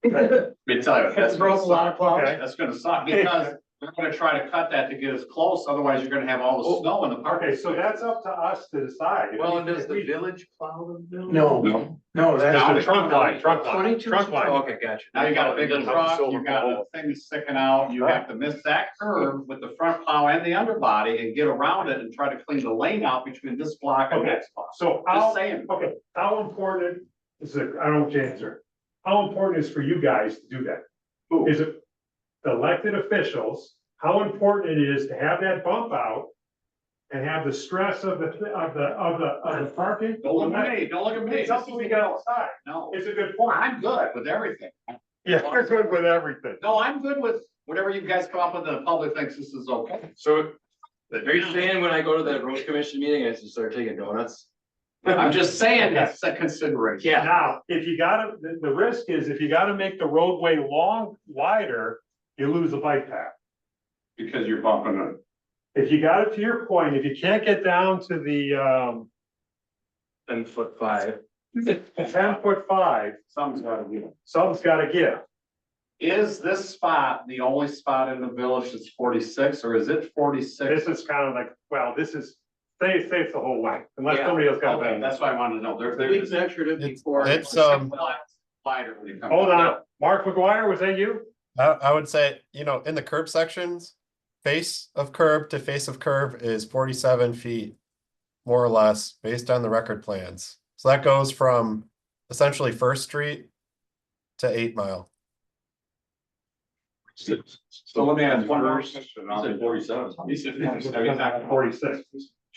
K: Let me tell you, that's gonna suck.
A: Okay.
K: That's gonna suck because they're gonna try to cut that to get us close, otherwise you're gonna have all the snow in the park.
A: okay, so that's up to us to decide.
B: Well, and does the village plow the village?
F: No,
A: That's the trunk line.
B: 22
A: Trunk line.
B: Okay, gotcha.
K: Now you got a big truck, you got a thing sticking out, you have to miss that curve with the front plow and the underbody and get around it and try to clean the lane out between this block and
A: Okay.
K: next block.
A: So
K: Just
A: how,
K: saying.
A: okay, how important is it, I don't know what your answer. How important is for you guys to do that? Is it the elected officials, how important it is to have that bump out? And have the stress of the parking?
K: Don't look at me, don't look at me.
A: It's something we got outside.
K: No,
A: It's a good point.
K: I'm good with everything.
A: Yeah, you're good with everything.
K: No, I'm good with whatever you guys come up with and the public thinks this is okay.
C: So are you saying when I go to that road commission meeting, I should start taking donuts?
K: I'm just saying it's a consideration.
C: Yeah.
A: Now, if you gotta, the risk is if you gotta make the roadway wider, you lose the bike path.
K: Because you're bumping it.
A: If you got it to your point, if you can't get down to the
C: 10'5".
A: 10'5",
K: Something's gotta be.
A: something's gotta give.
K: Is this spot the only spot in the village that's 46, or is it 46?
A: This is kind of like, well, this is, say it's the whole way, unless
K: Yeah.
A: somebody else got
K: Okay,
A: that.
K: that's what I wanted to know.
B: We've measured it before.
H: It's,
K: Wider when you come.
A: Hold on, Mark McGuire, was that you?
H: I would say, you know, in the curb sections, face of curb to face of curb is 47 feet, more or less, based on the record plans. So that goes from essentially First Street to 8 Mile.
K: So let me ask one more question.
I: You said 47.
K: You said 47.
A: 46.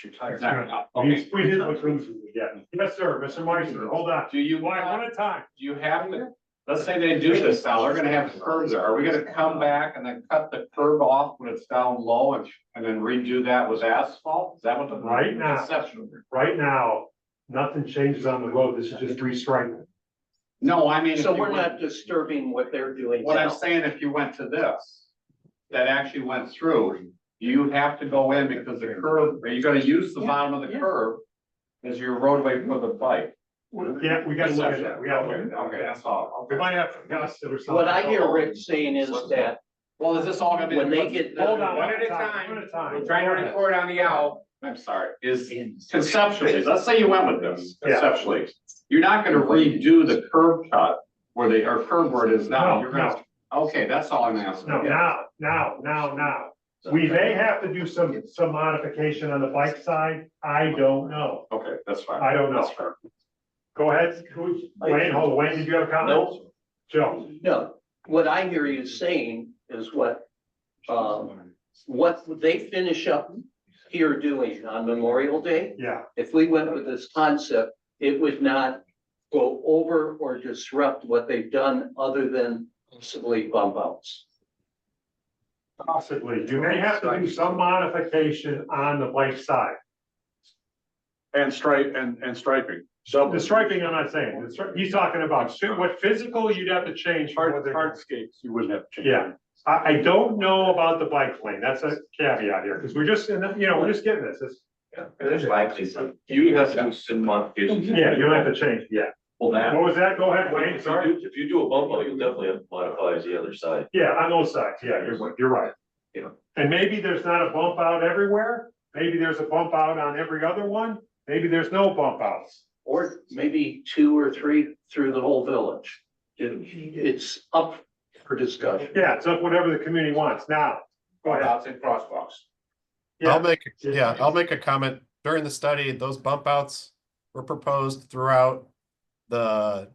K: Okay.
A: We did what rooms we would get. Yes, sir, Mr. Meister, hold on.
K: Do you,
A: One at a time.
K: do you have to, let's say they do this now, they're gonna have curbs there. Are we gonna come back and then cut the curb off when it's down low and then redo that with asphalt? Is that what the?
A: Right now.
K: Conceptual.
A: Right now, nothing changes on the road. This is just restriping.
K: No, I mean. if
B: So
K: you
B: we're
K: went-
B: not disturbing what they're doing
K: What I'm
B: now.
K: saying, if you went to this, that actually went through, you have to go in because the curb, are you gonna use the bottom of the curb as your roadway for the bike?
A: Yeah, we gotta look at that. We gotta look at that.
K: Okay, that's all.
A: We might have to adjust it or something.
B: What I hear Rick saying is that
K: Well, is this all gonna be?
B: when they get.
A: Hold on,
K: One at a
A: One
K: time.
A: at a time.
K: We're trying to record on the owl. I'm sorry, is conceptually, let's say you went with this
A: Yeah.
K: conceptually. You're not gonna redo the curb cut where they, or curb where it is now.
A: No,
K: You're gonna, okay, that's all I'm asking.
A: No, now. We may have to do some modification on the bike side. I don't know.
K: Okay, that's fine.
A: I don't know.
K: That's fair.
A: Go ahead, Wayne, did you have a comment?
B: No,
A: Joe?
B: no, what I hear you saying is what they finish up here doing on Memorial Day.
A: Yeah,
B: If we went with this concept, it would not go over or disrupt what they've done other than possibly bump outs.
A: possibly. You may have to do some modification on the bike side.
I: And striping.
A: The striping, I'm not saying. He's talking about what physical you'd have to change. from what they're doing.
I: Hardscapes, you wouldn't have to change.
A: Yeah, I don't know about the bike lane. That's a caveat here, because we're just, we're just getting this.
E: There's likely some, you have to do some modifications.
A: Yeah, you don't have to change, yeah.
E: Well, now,
A: What was that? Go ahead, Wayne, sorry.
E: if you do a bump out, you'll definitely have to modify the other side.
A: Yeah, on those sides, yeah, you're right.
E: Yeah.
A: And maybe there's not a bump out everywhere. Maybe there's a bump out on every other one. Maybe there's no bump outs.
B: Or maybe 2 or 3 through the whole village. It's up for discussion.
A: Yeah, it's up whatever the community wants. Now, go ahead.
K: Outs and crosswalks.
H: I'll make a comment. During the study, those bump outs were proposed throughout the,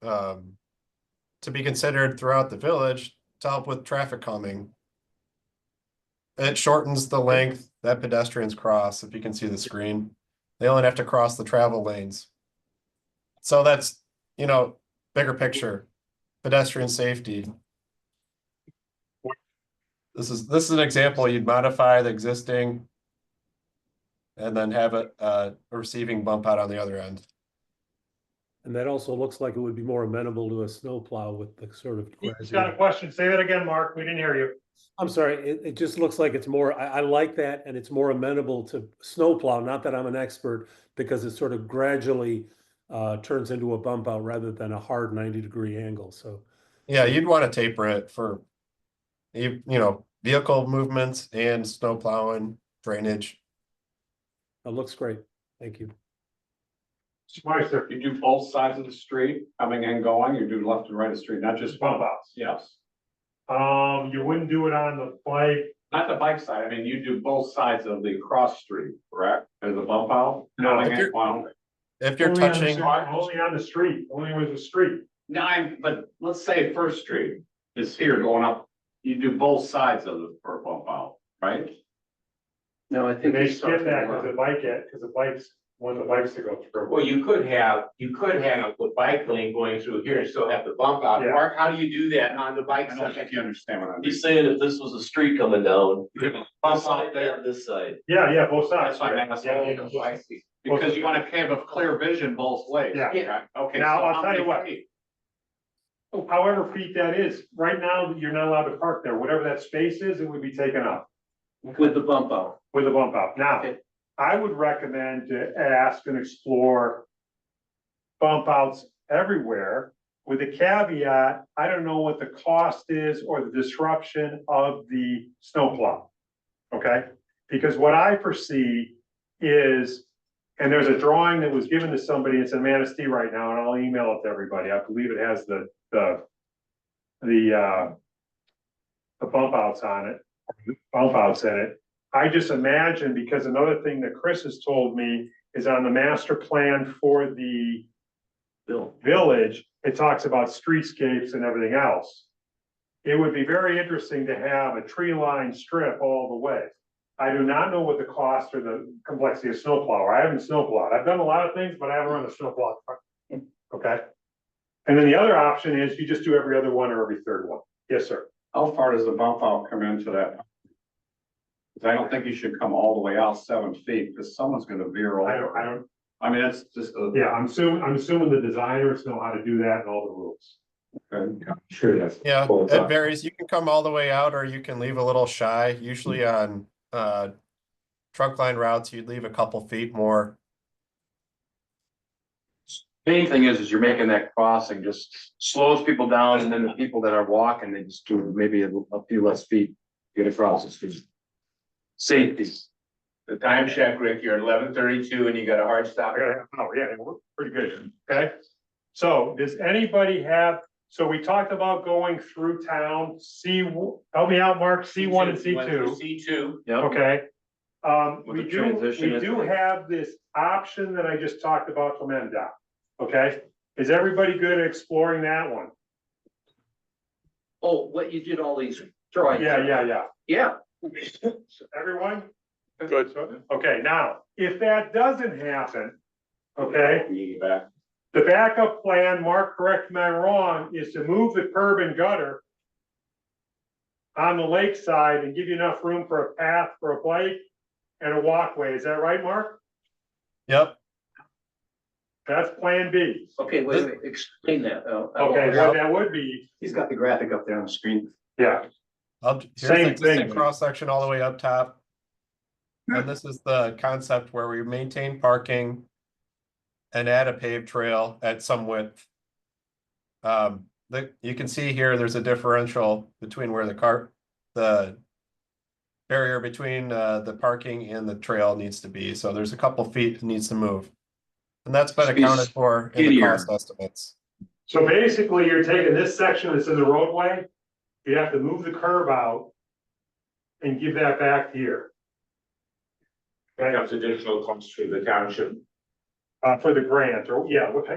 H: to be considered throughout the village to help with traffic calming. It shortens the length that pedestrians cross, if you can see the screen. They only have to cross the travel lanes. So that's, bigger picture, pedestrian safety. This is an example. You'd modify the existing and then have a receiving bump out on the other end.
D: And that also looks like it would be more amenable to a snowplow with the sort of.
A: He's got a question. Say that again, Mark. We didn't hear you.
D: I'm sorry, it just looks like it's more, I like that, and it's more amenable to snowplow, not that I'm an expert, because it sort of gradually turns into a bump out rather than a hard 90-degree angle, so.
H: Yeah, you'd want to taper it for, you know, vehicle movements and snow plowing, drainage.
D: It looks great, thank you.
I: Meister, you do both sides of the street, coming and going, you do left and right of the street, not just
A: Bump outs.
I: Yes,
A: You wouldn't do it on the bike.
I: not the bike side, I mean, you do both sides of the cross street, correct? As a bump out?
A: No,
I: Coming
H: if
I: and
H: you're-
I: going.
H: If you're
A: Only on the
H: touching,
A: street, only on the street, only with the street.
I: No, but let's say First Street is here going up, you do both sides of the for a bump out, right?
B: No, I think.
A: They
B: he's
A: skip
B: talking
A: that
B: about-
A: because the bikes, one of the bikes to go through.
M: Well, you could have the bike lane going through here and still have the bump out.
A: Yeah.
M: Mark, how do you do that on the bike
I: I don't
M: side?
I: think you understand what I mean.
N: He's saying if this was a street coming down,
I: Bump out there,
N: this side.
A: Yeah, both sides.
I: that's why I'm asking.
A: Yeah, yeah.
M: I see.
I: Because you want to have a clear vision both ways.
A: Yeah.
I: right? Okay.
A: Now,
I: so
A: I'll
I: how
A: tell you
I: many
A: what.
I: feet?
A: However feet that is, right now, you're not allowed to park there. Whatever that space is, it would be taken up
B: With the bump out.
A: with a bump out. Now,
B: Okay.
A: I would recommend to ask and explore bump outs everywhere with the caveat, I don't know what the cost is or the disruption of the snowplow. Okay, because what I foresee is, and there's a drawing that was given to somebody, it's in Manistee right now, and I'll email it to everybody. I believe it has the bump outs on it, bump outs in it. I just imagine, because another thing that Chris has told me is on the master plan for the village, it talks about streetscapes and everything else. It would be very interesting to have a tree line strip all the way. I do not know what the cost or the complexity of snowplower. I haven't snowplowed. I've done a lot of things, but I haven't run a snowplow. Okay. And then the other option is you just do every other one or every third one. Yes, sir.
I: How far does the bump out come into that? Because I don't think you should come all the way out 7 feet, because someone's gonna veer over.
A: I don't,
I: I mean, that's just a.
A: yeah, I'm assuming the designers know how to do that and all the rules.
I: Sure, that's.
H: yeah, it varies. You can come all the way out or you can leave a little shy. Usually on trunk line routes, you'd leave a couple feet more.
C: Main thing is you're making that crossing just slows people down, and then the people that are walking, they just do maybe a few less feet to get across the street. Safety.
M: The time check, Rick, you're at 11:32 and you got a hard stop.
A: Oh, yeah, we're pretty good. Okay. So does anybody have, so we talked about going through town, help me out, Mark, C1 and C2.
M: C2.
A: Okay.
C: With
A: We
C: the
A: do
C: transition,
A: have this option that I just talked about from MDOT. Okay, is everybody good at exploring that one?
B: Oh, what you did all these drawings.
A: Yeah.
B: Yeah,
A: Everyone? Good. Okay, now, if that doesn't happen, okay,
I: You back.
A: the backup plan, Mark, correct me if I'm wrong, is to move the curb and gutter on the lakeside and give you enough room for a path for a bike and a walkway. Is that right, Mark?
H: Yep.
A: That's plan B.
B: okay, wait, explain that.
A: Okay, so that would be,
G: He's got the graphic up there on the screen.
A: yeah,
H: Here's the
A: Same
H: existing
A: thing.
H: cross section all the way up top. And this is the concept where we maintain parking and add a paved trail at some width. You can see here, there's a differential between where the barrier between the parking and the trail needs to be. So there's a couple feet that needs to move. And that's been
C: Should be
H: accounted for in the
C: skinnier.
H: cost estimates.
A: so basically you're taking this section that's in the roadway, you have to move the curb out and give that back here.
M: Becomes additional cost to the township.
A: For the grant, or,
B: Whoever's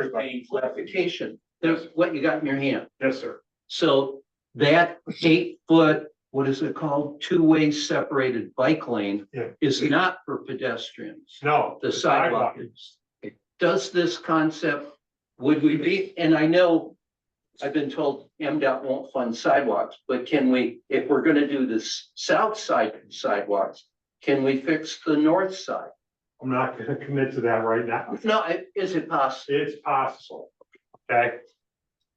A: everybody,
B: paying clarification, there's what you got in your hand.
A: yes, sir.
B: So that 8-foot, what is it called? Two-way separated bike lane
A: Yeah.
B: is not for pedestrians.
A: No.
B: The sidewalk is. Does this concept, would we be, and I know I've been told MDOT won't fund sidewalks, but can we, if we're gonna do this south side sidewalks, can we fix the north side?
A: I'm not gonna commit to that right now.
B: No, is it possible?
A: It's possible, okay?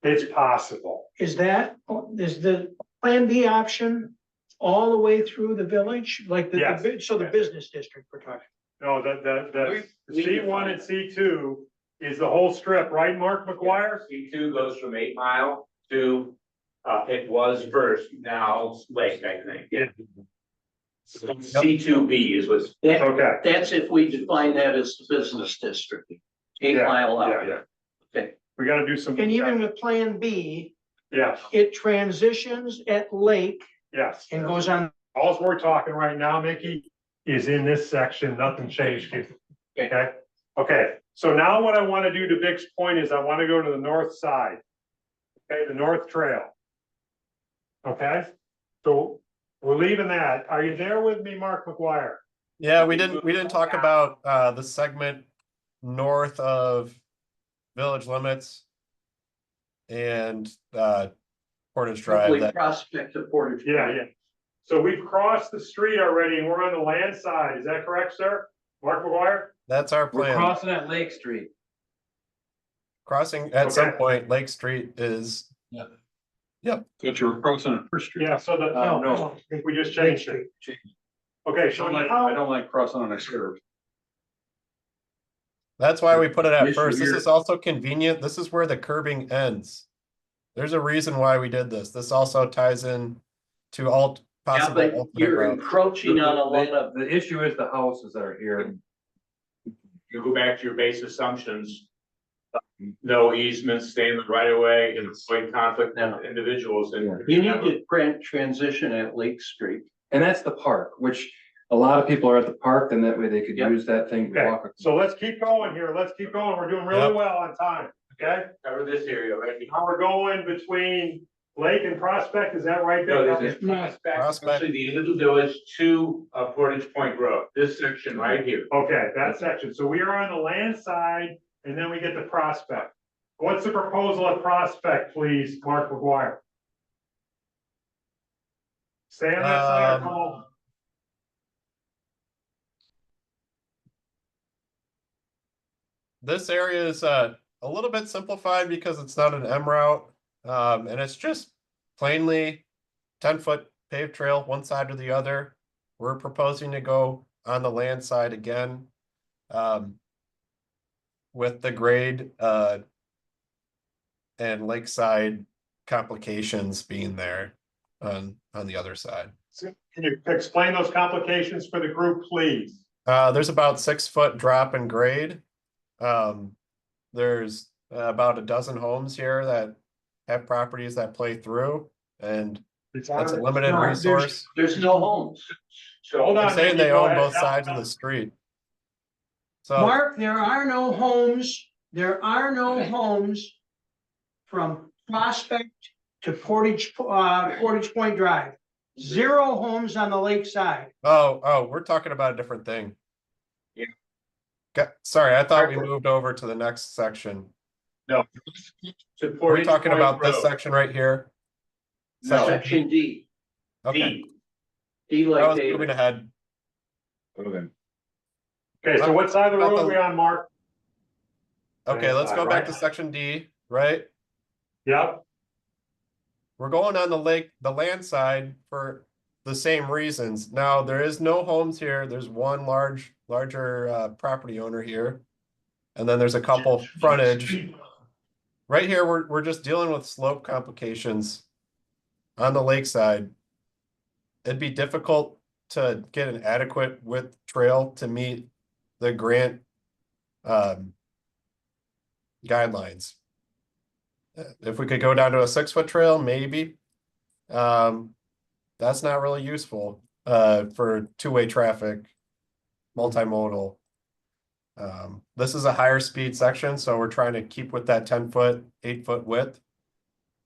A: It's possible.
F: Is the Plan B option all the way through the village, like
A: Yes.
F: so the business district we're talking.
A: No, the
M: We
A: C1 and C2 is the whole strip, right, Mark McGuire?
M: C2 goes from 8 Mile to, it was first, now Lake, I think.
A: Yeah.
M: C2B is what's.
A: Okay.
B: That's if we define that as the business district, 8
A: Yeah,
B: mile out.
A: Yeah.
B: Okay.
A: We gotta do some.
F: And even with Plan B,
A: Yes,
F: it transitions at Lake
A: yes.
F: and goes on.
A: All we're talking right now, Mickey, is in this section, nothing changed here. Okay, okay, so now what I wanna do to Vic's point is I wanna go to the north side. Okay, the north trail. Okay, so we're leaving that. Are you there with me, Mark McGuire?
H: Yeah, we didn't talk about the segment north of village limits and Portage Drive.
B: Hopefully
H: That
B: Prospect to Portage.
A: Yeah. So we've crossed the street already and we're on the land side. Is that correct, sir? Mark McGuire?
H: that's our
C: We're
H: plan.
C: crossing at Lake Street.
H: Crossing at some
A: Okay.
H: point, Lake Street is.
I: So you're crossing at First Street.
A: Yeah, so the,
C: no.
A: I think we just changed it. Okay, so
I: I
A: now,
I: don't like crossing on a curve.
H: That's why we put it at
C: Issue
H: first. This
C: here.
H: is also convenient. This is where the curbing ends. There's a reason why we did this. This also ties in to all
B: Yeah,
H: possible
B: but
H: alternate
B: you're
H: routes.
B: encroaching on a lot of,
C: The issue is the houses that are here.
M: You go back to your base assumptions. No easements, stay in the right of way, and avoid conflict with individuals and.
B: you need to transition at Lake Street.
C: And that's the park, which a lot of people are at the park, and that way they could
B: Yep.
C: use that thing to
A: okay,
C: walk.
A: so let's keep going here. Let's keep going. We're doing really
H: Yep.
A: well on time, okay?
M: Cover this area right here.
A: Now we're going between Lake and Prospect, is that right?
M: No,
A: Vic?
M: this is Prospect,
H: Prospect.
M: actually the end of the village to Portage Point Road, this section right here.
A: Okay, that section. So we are on the land side and then we get to Prospect. What's the proposal at Prospect, please, Mark McGuire? Stay on that side or come over?
H: This area is a little bit simplified because it's not an M route. And it's just plainly 10-foot paved trail, one side or the other. We're proposing to go on the land side again. With the grade and lakeside complications being there on the other side.
A: So can you explain those complications for the group, please?
H: There's about 6-foot drop in grade. There's about a dozen homes here that have properties that play through, and it's a limited
F: No,
H: resource.
B: There's no homes.
A: So hold on.
H: I'm saying
A: Mickey,
H: they
A: go
H: own
A: ahead.
H: both sides of the street. So
F: Mark, there are no homes, from Prospect to Portage Point Drive. 0 homes on the lake side.
H: we're talking about a different thing.
M: Yeah.
H: Sorry, I thought we moved over to the next section.
M: To
H: Are we
M: Portage
H: talking
M: Point
H: about this
M: Road.
H: section right here?
M: No.
B: Section D.
H: Okay,
B: D
H: I
B: like
H: was
B: David.
H: moving ahead.
A: Okay, so what side of the road are we on, Mark?
H: Okay, let's go back
A: Right.
H: to section D, right?
A: Yep,
H: We're going on the land side for the same reasons. Now, there is no homes here. There's one larger property owner here. And then there's a couple frontage. Right here, we're just dealing with slope complications on the lakeside. It'd be difficult to get an adequate width trail to meet the grant guidelines. If we could go down to a 6-foot trail, maybe. That's not really useful for two-way traffic, multimodal. This is a higher speed section, so we're trying to keep with that 10-foot, 8-foot width.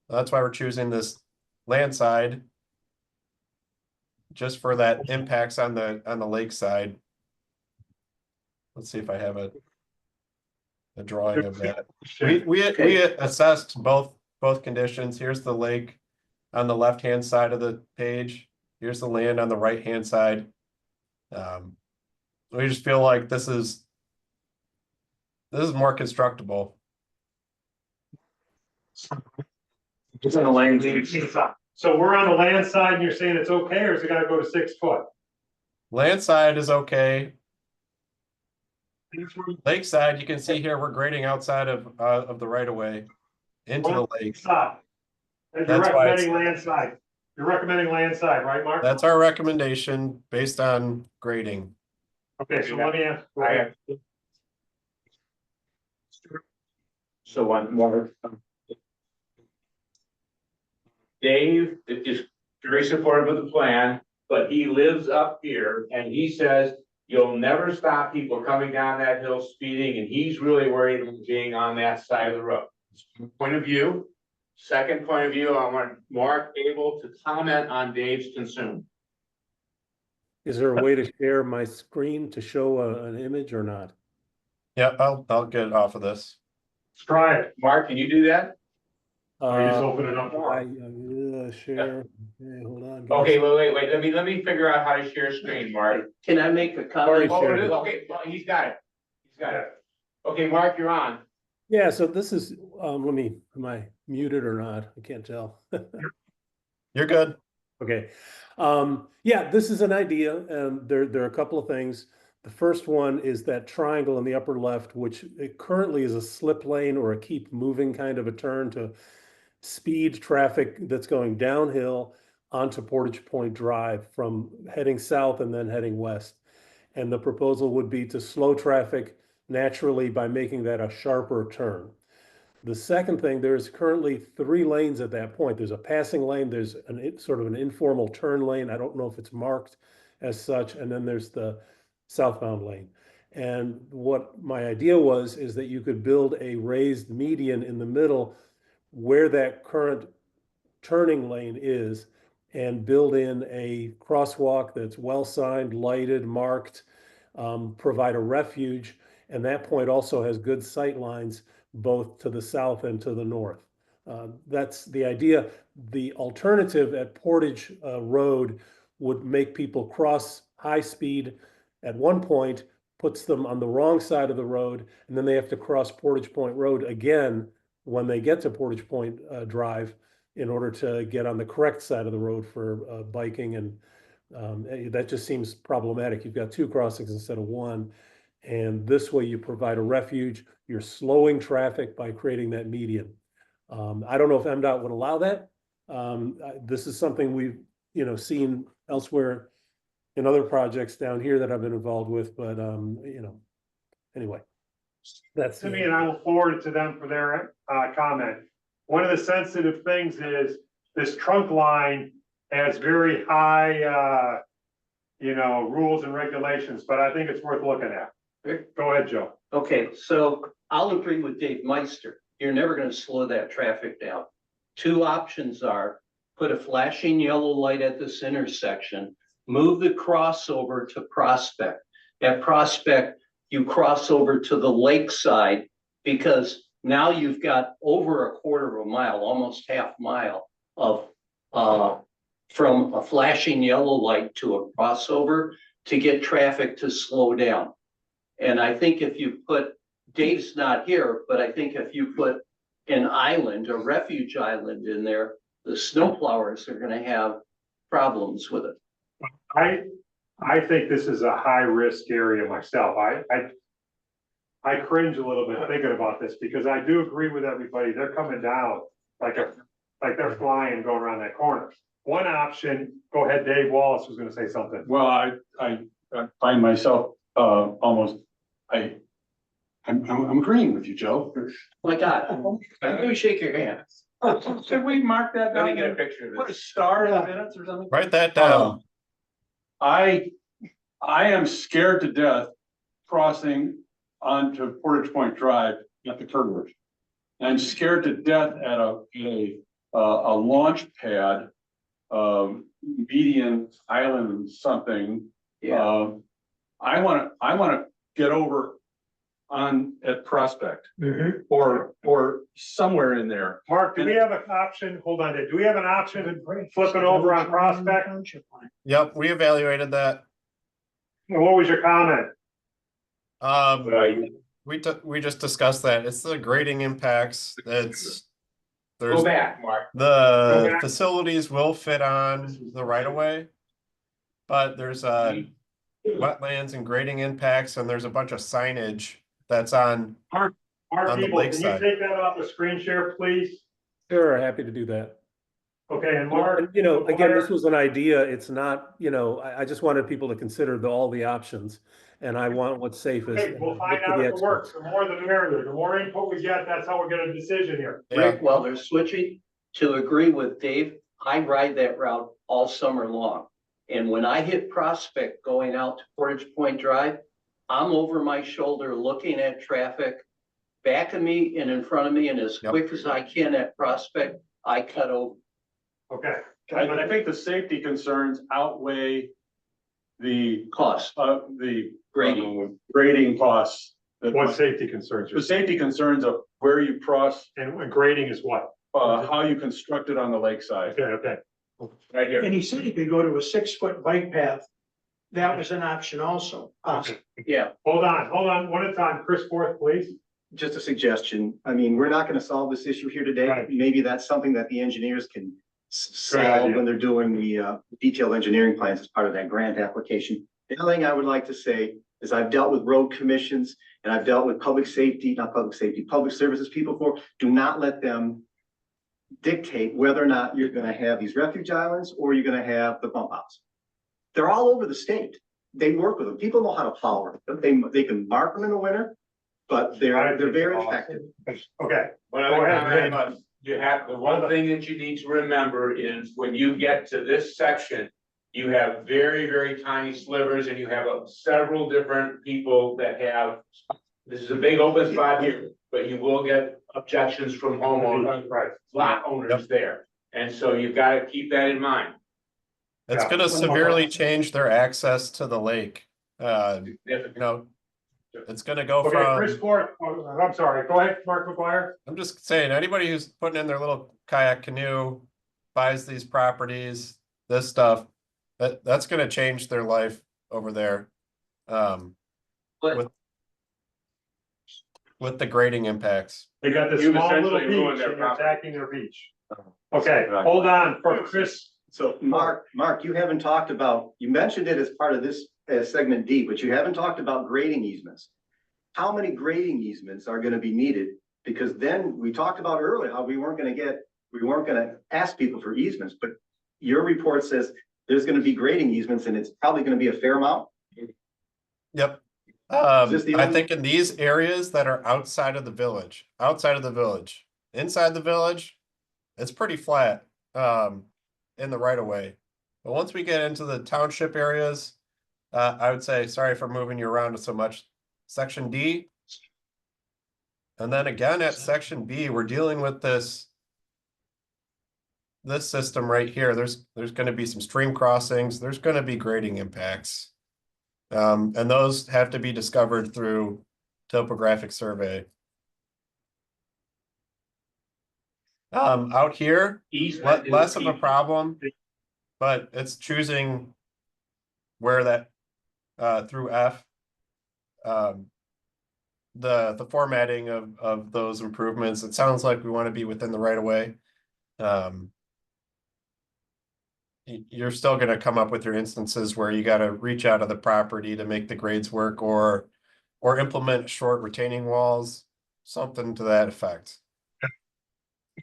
H: That's why we're choosing this land side, just for that impacts on the lake side. Let's see if I have a drawing of that. We assessed both conditions. Here's the lake on the left-hand side of the page. Here's the land on the right-hand side. We just feel like this is more constructible.
A: It's in the lane. So we're on the land side and you're saying it's okay, or is it gotta go to 6 foot?
H: Land side is okay. Lakeside, you can see here, we're grading outside of the right of way into the lake.
A: Side. And you're
H: That's why it's-
A: recommending land side. You're recommending land side, right, Mark?
H: That's our recommendation based on grading.
A: Okay, so let me ask.
M: I have. So on more. Dave is very supportive of the plan, but he lives up here and he says you'll never stop people coming down that hill speeding, and he's really worried about being on that side of the road. Point of view. Second point of view, I want Mark able to comment on Dave's concern.
D: Is there a way to share my screen to show an image or not?
H: Yeah, I'll get it off of this.
A: Let's try it.
M: Mark, can you do that?
A: Or you just open it up.
D: Share. Okay, hold on. guys.
M: Okay, wait, let me figure out how to share screen, Mark.
B: Can I make a
D: Already
B: comment?
M: Oh,
D: shared it.
M: okay, well, he's got it. He's got it. Okay, Mark, you're on.
D: Yeah, so this is, am I muted or not? I can't tell.
H: You're good.
D: Okay. Yeah, this is an idea, and there are a couple of things. The first one is that triangle in the upper left, which it currently is a slip lane or a keep moving kind of a turn to speed traffic that's going downhill onto Portage Point Drive from heading south and then heading west. And the proposal would be to slow traffic naturally by making that a sharper turn. The second thing, there's currently 3 lanes at that point. There's a passing lane, there's sort of an informal turn lane. I don't know if it's marked as such, and then there's the southbound lane. And what my idea was is that you could build a raised median in the middle where that current turning lane is, and build in a crosswalk that's well signed, lighted, marked, provide a refuge, and that point also has good sight lines both to the south and to the north. That's the idea. The alternative at Portage Road would make people cross high speed at one point, puts them on the wrong side of the road, and then they have to cross Portage Point Road again when they get to Portage Point Drive in order to get on the correct side of the road for biking. And that just seems problematic. You've got 2 crossings instead of 1. And this way you provide a refuge. You're slowing traffic by creating that median. I don't know if MDOT would allow that. This is something we've, seen elsewhere in other projects down here that I've been involved with, but, anyway. That's
A: To me, and I will forward it to them for their comment. One of the sensitive things is this trunk line has very high, rules and regulations, but I think it's worth looking at. Go ahead, Joe.
B: Okay, so I'll agree with Dave Meister. You're never gonna slow that traffic down. 2 options are put a flashing yellow light at this intersection, move the crossover to Prospect. At Prospect, you cross over to the lakeside because now you've got over a quarter of a mile, almost half mile of from a flashing yellow light to a crossover to get traffic to slow down. And I think if you put, Dave's not here, but I think if you put an island, a refuge island in there, the snowplowers are gonna have problems with it.
A: I think this is a high risk area myself. I cringe a little bit thinking about this because I do agree with everybody. They're coming down like they're flying going around that corner. One option, go ahead, Dave Wallace was gonna say something.
I: Well, I find myself, I'm agreeing with you, Joe.
B: My God, let me shake your hand.
I: Should we mark that
M: Let me
I: down?
M: get a picture of
I: Put a
M: this.
I: star in the minutes or something?
H: Write that down.
I: I am scared to death crossing onto Portage Point Drive at the curve. I'm scared to death at a launch pad, median island something.
B: Yeah.
I: I wanna get over at Prospect or somewhere in there.
A: Mark, do we have an option? Hold on, do we have an option flipping over on Prospect?
F: Township line.
H: Yep, we evaluated that.
A: And what was your comment?
H: We just discussed that. It's the grading impacts. It's
M: Go
H: there's,
M: back, Mark.
H: the
A: back.
H: facilities will fit on the right of way. But there's wetlands and grading impacts, and there's a bunch of signage that's on
A: Our
H: on the
A: people, can you
H: lakeside.
A: take that off the screen share, please?
D: Sure, happy to do that.
A: Okay, and Mark.
D: And, you know, again, this was an idea. It's not, you know, I just wanted people to consider all the options. And I want what's safest.
A: Okay, we'll
D: and
A: find
D: look to
A: out
D: the
A: if it works.
D: experts.
A: The more the merrier. The more input we get, that's how we'll get a decision here.
B: Rick, while they're switching, to agree with Dave, I ride that route all summer long. And when I hit Prospect going out to Portage Point Drive, I'm over my shoulder looking at traffic back of me and in front of me, and as
H: Yep.
B: quick as I can at Prospect, I cut over.
A: Okay.
I: I think the safety concerns outweigh the,
B: Cost,
I: the
B: grading.
I: grading costs. that
A: What
I: might-
A: safety concerns
I: The
A: are,
I: safety concerns of where you cross,
A: and grading is what?
I: how you construct it on the lakeside.
A: Okay.
M: Right here.
F: And he said he could go to a 6-foot bike path. That was an option also.
B: Yeah,
A: Hold on, one at a time. Chris Forth, please.
G: Just a suggestion. I mean, we're not gonna solve this issue here today.
A: Right.
G: Maybe that's something that the engineers can
A: Great
G: solve
A: idea.
G: when they're doing the detailed engineering plans as part of that grant application. The other thing I would like to say is I've dealt with road commissions and I've dealt with public services people before. Do not let them dictate whether or not you're gonna have these refuge islands or you're gonna have the bump outs. They're all over the state. They work with them. People know how to plow them. They can mark them in the winter, but they're very effective.
A: Okay,
M: One
A: Go
M: other
A: ahead,
M: comment,
A: Ben.
M: but you have, the one thing that you need to remember is when you get to this section, you have very, very tiny slivers and you have several different people that have, this is a big open spot here, but you will get objections from homeowners,
A: right.
M: lot owners there. And so you've got to keep that in mind.
H: It's
A: Yeah.
H: gonna severely change their access to the lake. You know, it's gonna go
A: Okay, Chris
H: from,
A: Forth, I'm sorry. Go ahead, Mark McGuire.
H: I'm just saying, anybody who's putting in their little kayak canoe, buys these properties, this stuff, that's gonna change their life over there.
B: but
H: With the grading impacts.
A: They got this
M: You've
A: small little
M: essentially ruined
A: beach
M: their
A: and you're
M: property.
A: attacking their beach. Okay, hold on for Chris.
G: So Mark, you haven't talked about, you mentioned it as part of this segment D, but you haven't talked about grading easements. How many grading easements are gonna be needed? Because then we talked about earlier how we weren't gonna ask people for easements, but your report says there's gonna be grading easements and it's probably gonna be a fair amount.
H: Yep.
G: this the
H: I
G: only-
H: think in these areas that are outside of the village, inside the village, it's pretty flat, in the right of way. But once we get into the township areas, I would say, sorry for moving you around so much, section D. And then again at section B, we're dealing with this system right here. There's gonna be some stream crossings, there's gonna be grading impacts. And those have to be discovered through topographic survey. Out here,
M: Easement is
H: less of a
M: key.
H: problem, but it's choosing where that, through F. The formatting of those improvements, it sounds like we want to be within the right of way. You're still gonna come up with your instances where you gotta reach out of the property to make the grades work or implement short retaining walls, something to that effect.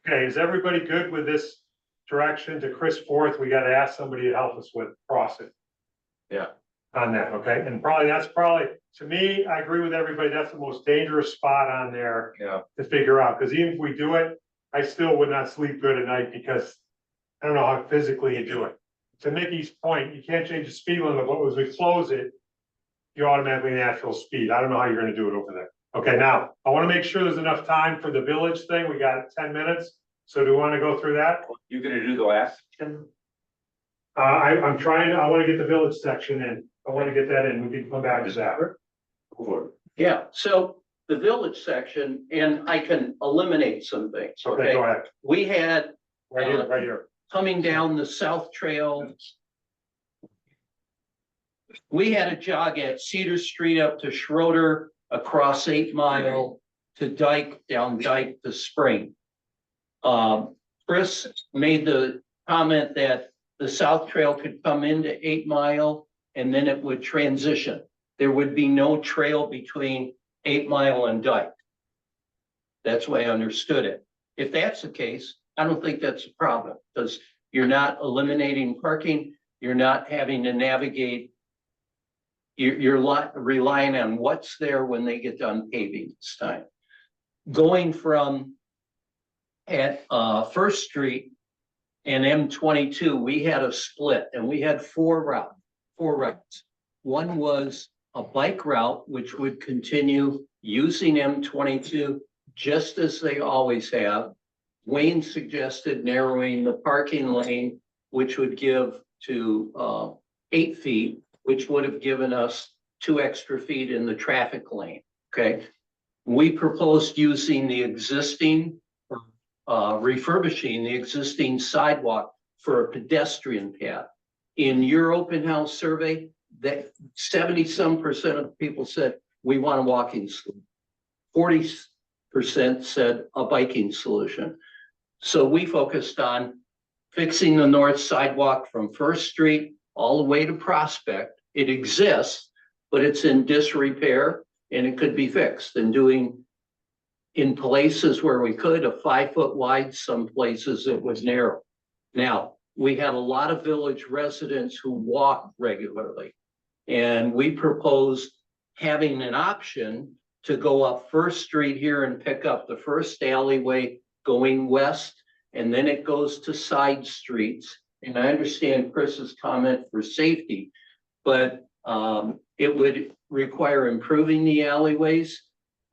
A: Okay, is everybody good with this direction to Chris Forth? We gotta ask somebody to help us with crossing.
E: Yeah.
A: On that, okay, and that's to me, I agree with everybody, that's the most dangerous spot on there.
E: Yeah.
A: To figure out, because even if we do it, I still would not sleep good at night because I don't know how physically you do it. To Mickey's point, you can't change the speed limit, but as we close it, you automatically natural speed. I don't know how you're gonna do it over there. Okay, now, I wanna make sure there's enough time for the village thing. We got 10 minutes. So do we wanna go through that?
M: You're gonna do the last?
A: I wanna get the village section in. I wanna get that in. We can come back to that.
B: yeah, so the village section, and I can eliminate some things,
A: Okay, go
B: okay?
A: ahead.
B: We had
A: Right here, right here.
B: coming down the South Trail. We had a jog at Cedar Street up to Schroeder, across 8 Mile to Dyke, down Dyke to Spring. Chris made the comment that the South Trail could come into 8 Mile and then it would transition. There would be no trail between 8 Mile and Dyke. That's the way I understood it. If that's the case, I don't think that's a problem because you're not eliminating parking. You're not having to navigate. You're relying on what's there when they get done paving this time. Going from at First Street and M22, we had a split and we had four routes. One was a bike route, which would continue using M22 just as they always have. Wayne suggested narrowing the parking lane, which would give to 8 feet, which would have given us 2 extra feet in the traffic lane, okay? We proposed using the existing, refurbishing the existing sidewalk for a pedestrian path. In your open house survey, that 70-some% of people said, we want a walking solution. 40% said a biking solution. So we focused on fixing the north sidewalk from First Street all the way to Prospect. It exists, but it's in disrepair and it could be fixed, and doing in places where we could a 5-foot wide, some places it was narrow. Now, we have a lot of village residents who walk regularly, and we proposed having an option to go up First Street here and pick up the first alleyway going west, and then it goes to side streets. And I understand Chris's comment for safety, but it would require improving the alleyways.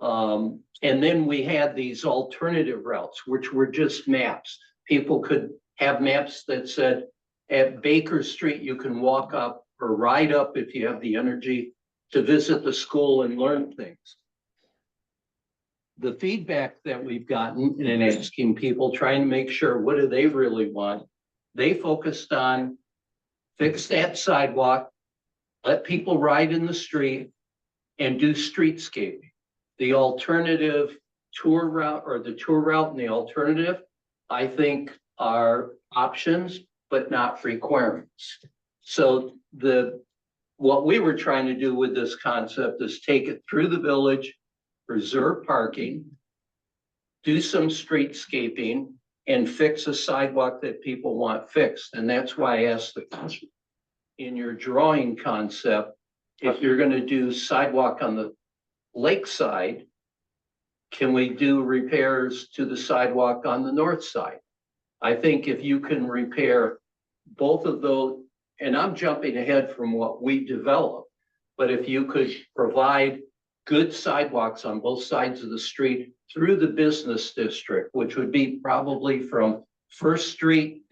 B: And then we had these alternative routes, which were just maps. People could have maps that said at Baker Street, you can walk up or ride up if you have the energy to visit the school and learn things. The feedback that we've gotten in asking people, trying to make sure what do they really want, they focused on fix that sidewalk, let people ride in the street, and do streetscaping. The alternative tour route, or the tour route and the alternative, I think are options, but not requirements. So what we were trying to do with this concept is take it through the village, preserve parking, do some streetscaping, and fix a sidewalk that people want fixed. And that's why I asked the question. In your drawing concept, if you're going to do sidewalk on the lakeside, can we do repairs to the sidewalk on the north side? I think if you can repair both of those, and I'm jumping ahead from what we developed, but if you could provide good sidewalks on both sides of the street through the business district, which would be probably from First Street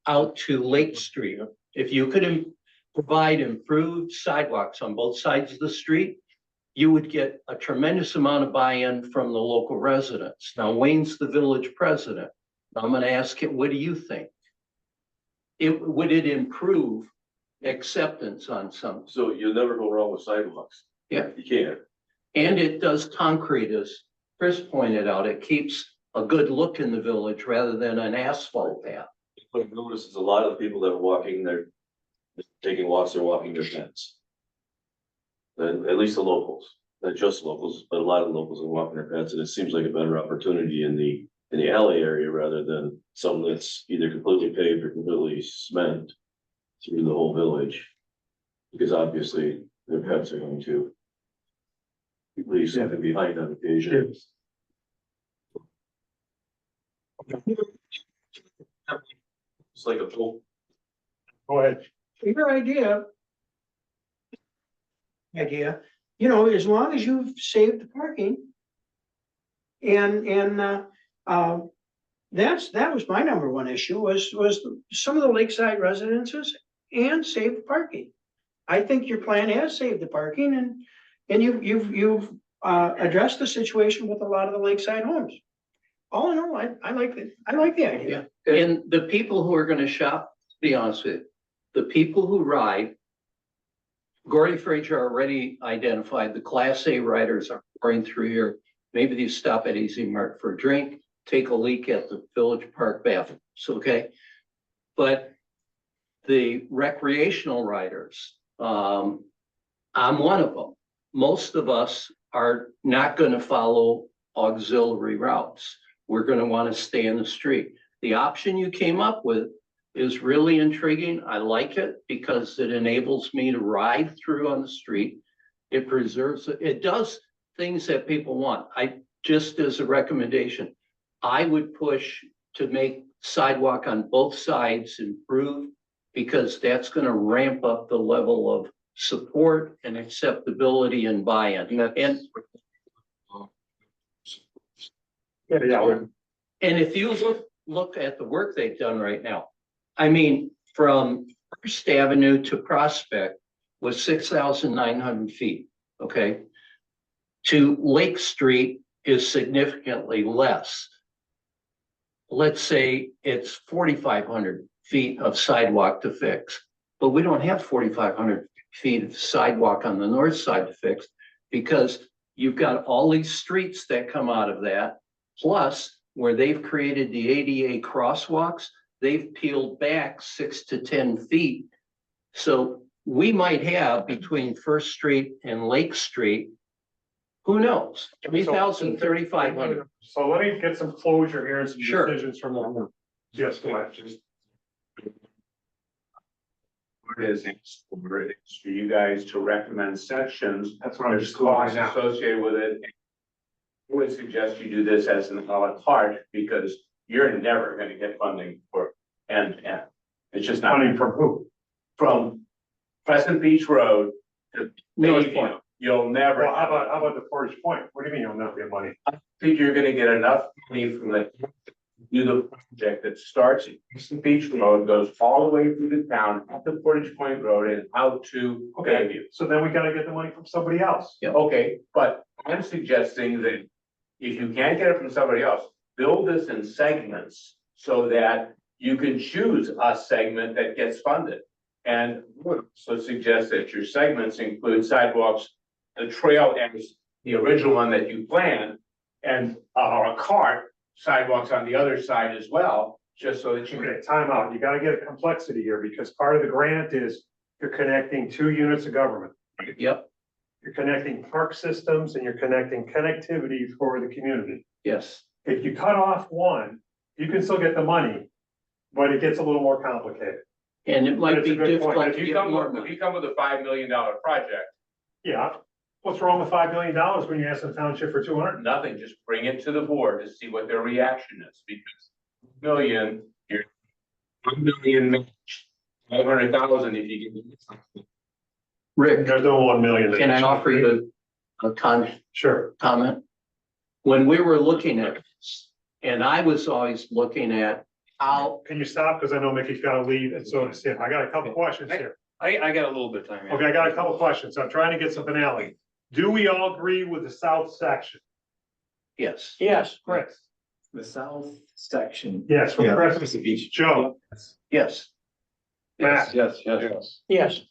B: out to Lake Street. If you could provide improved sidewalks on both sides of the street, you would get a tremendous amount of buy-in from the local residents. Now, Wayne's the village president. I'm going to ask him, what do you think? Would it improve acceptance on some?
N: So you'll never go wrong with sidewalks.
B: Yeah.
N: You can't.
B: And it does concrete, as Chris pointed out. It keeps a good look in the village rather than an asphalt path.
N: What I've noticed is a lot of the people that are walking, they're taking walks, they're walking their pets. At least the locals, not just locals, but a lot of the locals are walking their pets, and it seems like a better opportunity in the alley area rather than something that's either completely paved or completely cement through the whole village. Because obviously their pets are going to leave something behind on occasion. It's like a full.
A: Go ahead.
F: Your idea, you know, as long as you've saved the parking. That was my number one issue was some of the lakeside residences and save the parking. I think your plan has saved the parking and you've addressed the situation with a lot of the lakeside homes. All in all, I like it. I like the idea.
B: And the people who are going to shop, to be honest with you, the people who ride, Gordy Frazier already identified the Class A riders are pouring through here. Maybe they stop at Easy Mart for a drink. take a leak at the Village Park bathrooms, okay? But the recreational riders, I'm one of them. Most of us are not gonna follow auxiliary routes. We're gonna wanna stay in the street. The option you came up with is really intriguing. I like it because it enables me to ride through on the street. It preserves, it does things that people want. Just as a recommendation, I would push to make sidewalk on both sides improved because that's gonna ramp up the level of support and acceptability and buy-in. And and if you look at the work they've done right now, I mean, from First Avenue to Prospect was 6,900 feet, okay? To Lake Street is significantly less. Let's say it's 4,500 feet of sidewalk to fix, but we don't have 4,500 feet of sidewalk on the north side to fix because you've got all these streets that come out of that, plus where they've created the ADA crosswalks, they've peeled back 6 to 10 feet. So we might have between First Street and Lake Street, who knows, 3,000, 3,500.
A: So let me get some closure here and some
B: Sure.
A: decisions from the, yes, go ahead.
M: What is it for you guys to recommend sections?
A: That's what I'm
M: There's
A: just calling
M: costs
A: now.
M: associated with it. I would suggest you do this as an a la carte because you're never gonna get funding for end to end. It's just not.
A: Funding from who?
M: From Crescent Beach Road to
B: North
M: Bayview,
B: Point.
M: you'll never.
A: Well, how about the Portage Point? What do you mean you'll not get money?
M: I think you're gonna get enough money from the, do the project that starts at Crescent Beach Road, goes all the way through the town, up to Portage Point Road and out to Bayview.
A: So then we gotta get the money from somebody else.
M: Okay, but I'm suggesting that if you can't get it from somebody else, build this in segments so that you can choose a segment that gets funded. And so suggest that your segments include sidewalks, the trail as the original one that you planned, and a cart sidewalks on the other side as well, just so that you can.
A: Okay, time out. You gotta get a complexity here because part of the grant is you're connecting two units of government.
B: Yep,
A: You're connecting park systems and you're connecting connectivity for the community.
B: yes.
A: If you cut off one, you can still get the money, but it gets a little more complicated.
B: And it might
A: That's
B: be
A: a good point.
B: difficult
M: If
B: to
M: you
B: get
M: come
B: more
M: with, if
B: money.
M: you come with a $5 million project,
A: Yeah, what's wrong with $5 million when you ask the township for 200?
M: nothing, just bring it to the board to see what their reaction is, because million, you're 1,500,000 if you get something.
B: Rick,
A: There's no 1 million.
B: can I offer you a
A: Sure.
B: comment? When we were looking at this, and I was always looking at how,
A: Can you stop? Because I know Mickey's gotta leave, and so I got a couple questions here.
C: I got a little bit of time.
A: Okay, I got a couple questions. I'm trying to get some finale. Do we all agree with the south section?
B: yes,
A: Yes. Chris?
G: The south section.
A: Yes, from
G: Yeah.
A: Crescent to Beach. Joe?
B: yes.
A: Matt?
I: Yes, yes.
A: Yes.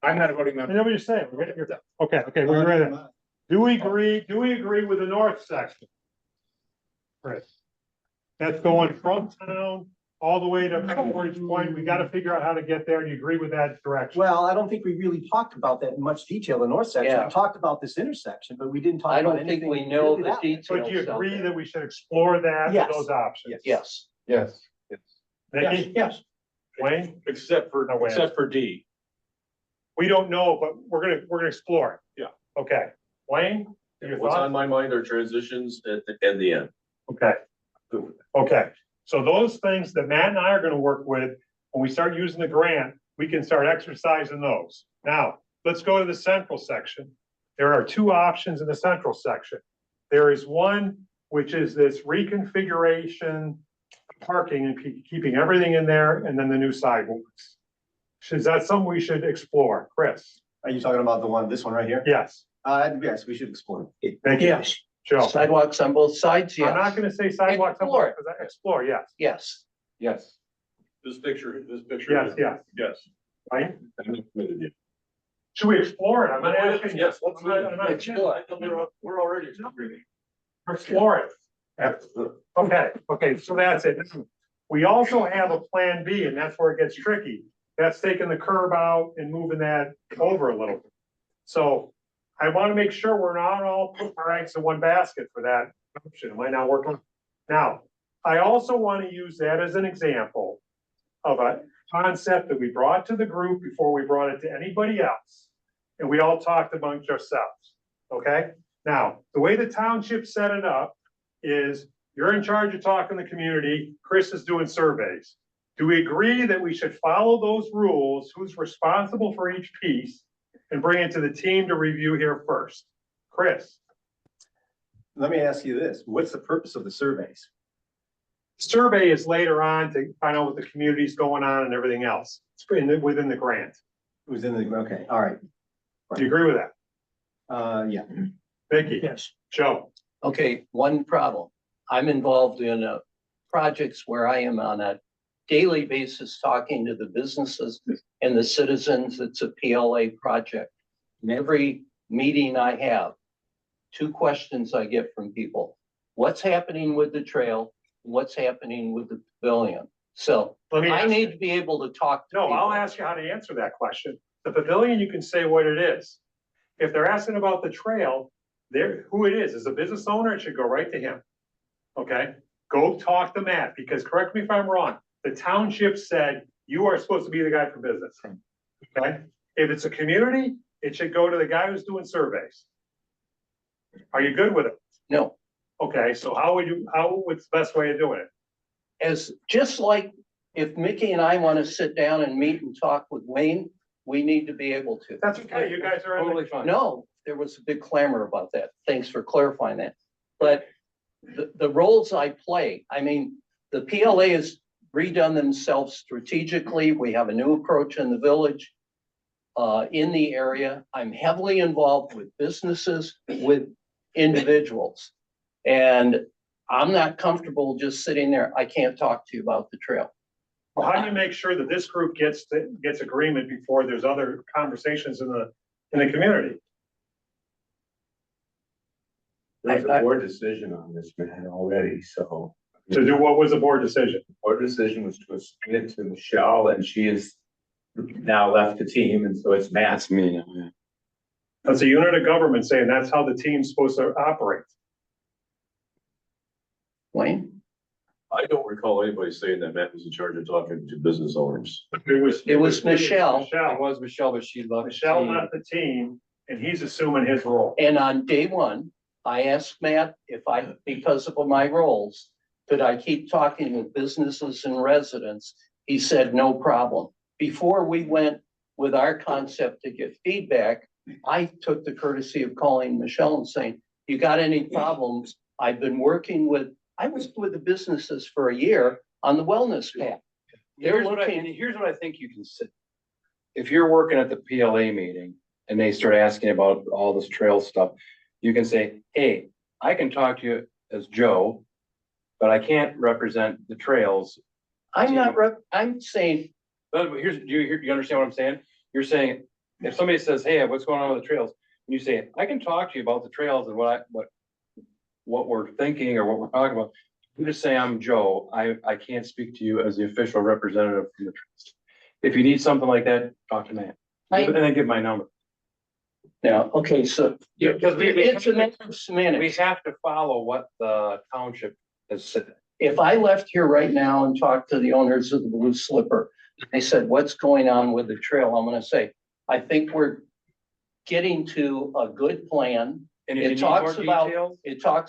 M: I'm not a voting
A: I
M: member.
A: know what you're saying. Okay, we're ready. Do we agree with the north section? Chris? That's going from town all the way to Portage Point. We gotta figure out how to get there. Do you agree with that direction?
G: Well, I don't think we really talked about that in much detail, the north section.
B: Yeah.
G: We talked about this intersection, but we didn't talk
B: I
G: about
B: don't think
G: anything.
B: we know
G: really
B: the
G: that-
B: details.
A: But do you
B: of
A: agree
B: it.
A: that we should explore that,
G: Yes.
A: those options?
B: Yes,
I: Yes.
A: Nikki?
G: Yes.
A: Wayne?
I: Except for,
A: No, wait.
I: for D.
A: We don't know, but we're gonna explore it.
I: Yeah.
A: Okay, Wayne? Your
N: What's
A: thoughts?
N: on my mind are transitions at the end.
A: Okay. Okay, so those things that Matt and I are gonna work with, when we start using the grant, we can start exercising those. Now, let's go to the central section. There are two options in the central section. There is one, which is this reconfiguration, parking and keeping everything in there, and then the new sidewalks. Is that something we should explore? Chris?
G: Are you talking about the one, this one right here?
A: Yes.
G: Yes, we should explore it.
A: Thank you.
B: yes.
A: Joe?
B: Sidewalks on both sides,
A: I'm not
B: yes,
A: gonna say sidewalks,
B: Explore.
A: because I explore, yes.
B: yes.
I: Yes. This picture.
A: Yes, yes.
I: Yes.
A: Right?
I: I'm committed, yeah.
A: Should we explore it? I'm not asking.
I: Yes, let's.
A: I'm not-
B: Explore.
I: We're already.
A: Explore it. Okay, so that's it. We also have a plan B, and that's where it gets tricky. That's taking the curb out and moving that over a little. So I want to make sure we're not all putting our eggs in one basket for that option. It might not work. Now, I also want to use that as an example of a concept that we brought to the group before we brought it to anybody else. And we all talked amongst ourselves, okay? Now, the way the township set it up is you're in charge of talking to the community, Chris is doing surveys. Do we agree that we should follow those rules? Who's responsible for each piece? And bring it to the team to review here first? Chris.
G: Let me ask you this, what's the purpose of the surveys?
A: Survey is later on to find out what the community's going on and everything else. It's within the grant.
G: It was in the, okay, all right.
A: Do you agree with that?
G: Yeah.
A: Vicky?
F: Yes.
A: Joe?
B: Okay, one problem. I'm involved in projects where I am on a daily basis talking to the businesses and the citizens. It's a PLA project. In every meeting I have, 2 questions I get from people. What's happening with the trail? What's happening with the pavilion? So I need to be able to talk to
A: No,
B: people.
A: I'll ask you how to answer that question. The pavilion, you can say what it is. If they're asking about the trail, who it is a business owner, it should go right to him. Okay, go talk to Matt, because correct me if I'm wrong, the township said you are supposed to be the guy for business. Okay, if it's a community, it should go to the guy who's doing surveys. Are you good with it?
B: No.
A: Okay, so what's the best way of doing it?
B: As just like if Mickey and I want to sit down and meet and talk with Wayne, we need to be able to.
A: That's okay, you guys are
C: Totally fine.
B: No, there was a big clamor about that. Thanks for clarifying that. But the roles I play, I mean, the PLA has redone themselves strategically. We have a new approach in the village, in the area. I'm heavily involved with businesses, with individuals. And I'm not comfortable just sitting there. I can't talk to you about the trail.
A: Well, how do you make sure that this group gets agreement before there's other conversations in the community?
M: There's a board decision on this, man, already, so.
A: To do, what was the board decision?
M: The board decision was to assign it to Michelle, and she is now left the team, and so it's Matt.
N: That's me, yeah.
A: That's a unit of government saying that's how the team's supposed to operate.
B: Wayne?
N: I don't recall anybody saying that Matt was in charge of talking to business owners.
B: It was Michelle.
C: It was Michelle, but she left.
A: Michelle left the team and he's assuming his role.
B: And on day one, I asked Matt if because of my roles, could I keep talking with businesses and residents? He said, no problem. Before we went with our concept to get feedback, I took the courtesy of calling Michelle and saying, you got any problems? I was with the businesses for a year on the wellness path.
C: Here's what I think you can say. If you're working at the PLA meeting and they start asking about all this trail stuff, you can say, hey, I can talk to you as Joe, but I can't represent the trails.
B: I'm saying.
C: But do you understand what I'm saying? You're saying, if somebody says, hey, what's going on with the trails? And you say, I can talk to you about the trails and what we're thinking or what we're talking about. You just say, I'm Joe. I can't speak to you as the official representative from the trust. If you need something like that, talk to Matt. And then give my number.
B: Yeah, okay, so.
C: Yeah, because
B: it's a matter of semantics.
C: We have to follow what the township has said.
B: If I left here right now and talked to the owners of the Blue Slipper, they said, what's going on with the trail? I'm gonna say, I think we're getting to a good plan.
C: And
B: It talks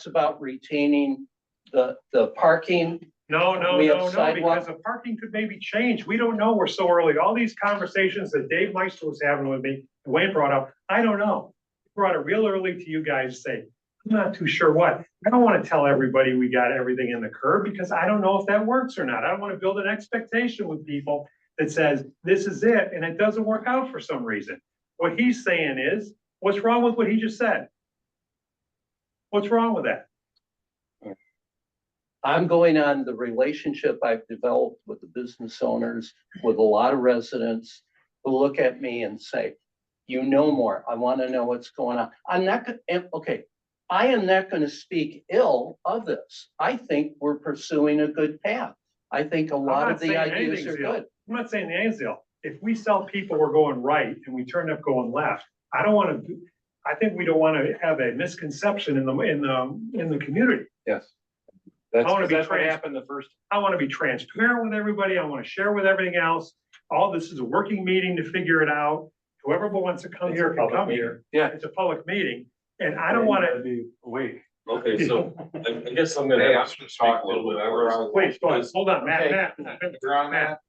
B: about retaining the parking.
A: No,
B: We have
A: because
B: sidewalk.
A: the parking could maybe change. We don't know. We're so early. All these conversations that Dave Meister was having with me, Wayne brought up, I don't know. Brought it real early to you guys to say, I'm not too sure what. I don't want to tell everybody we got everything in the curb because I don't know if that works or not. I don't want to build an expectation with people that says this is it and it doesn't work out for some reason. What he's saying is, what's wrong with what he just said? What's wrong with that?
B: I'm going on the relationship I've developed with the business owners, with a lot of residents who look at me and say, you know more. I want to know what's going on. I'm not gonna, okay. I am not gonna speak ill of this. I think we're pursuing a good path. I think a lot
A: not
B: of the
A: saying
B: ideas
A: anything's
B: are
A: ill.
B: good.
A: I'm not saying anything's ill. If we sell people we're going right and we turn up going left, I don't wanna, I think we don't wanna have a misconception in the community.
C: Yes.
A: I wanna be
C: That's what
A: trans-
C: happened the first.
A: I wanna be transparent with everybody. I wanna share with everything else. All this is a working meeting to figure it out. Whoever wants to come here can come here.
C: Yeah.
A: It's a public meeting, and I don't wanna.
D: Be awake.
N: Okay, so I guess I'm gonna.
M: Hey, I'm
N: have to
M: gonna
N: speak
M: talk
N: a little bit
M: whatever I
N: more.
A: Please, go ahead. Hold on,
B: Okay.
A: Matt.
M: You're on that.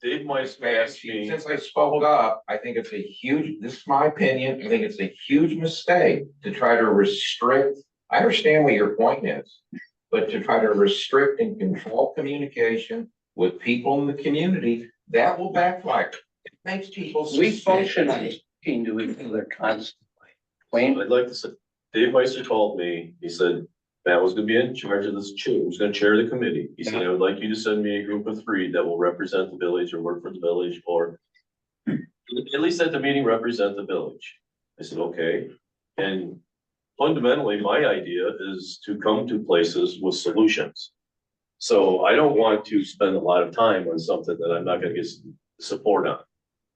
N: Dave Weiss
M: Man,
N: asked me,
M: since I spoke up, I think it's a huge, this is my opinion, I think it's a huge mistake to try to restrict. I understand what your point is, but to try to restrict and control communication with people in the community, that will backfire. It makes people.
B: We
M: suspicious.
B: function on talking to each other constantly. Wayne,
N: I'd like to say, Dave Weiser called me, he said, Matt was gonna be in charge of this chair, he was gonna chair the committee. He said, I would like you to send me a group of 3 that will represent the village or work for the village, or at least at the meeting, represent the village. I said, okay. And fundamentally, my idea is to come to places with solutions. So I don't want to spend a lot of time on something that I'm not gonna get support on.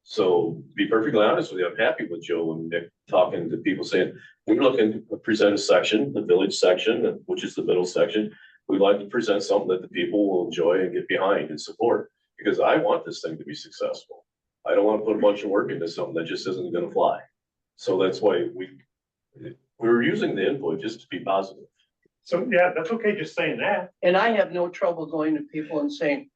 N: So to be perfectly honest with you, I'm happy with Joe and Nick talking to people saying, we're looking to present a section, the village section, which is the middle section. We'd like to present something that the people will enjoy and get behind and support, because I want this thing to be successful. I don't want to put a bunch of work into something that just isn't gonna fly. So that's why we're using the input just to be positive.
A: So, yeah, that's okay, just saying that.
B: and I have no trouble going to people and saying,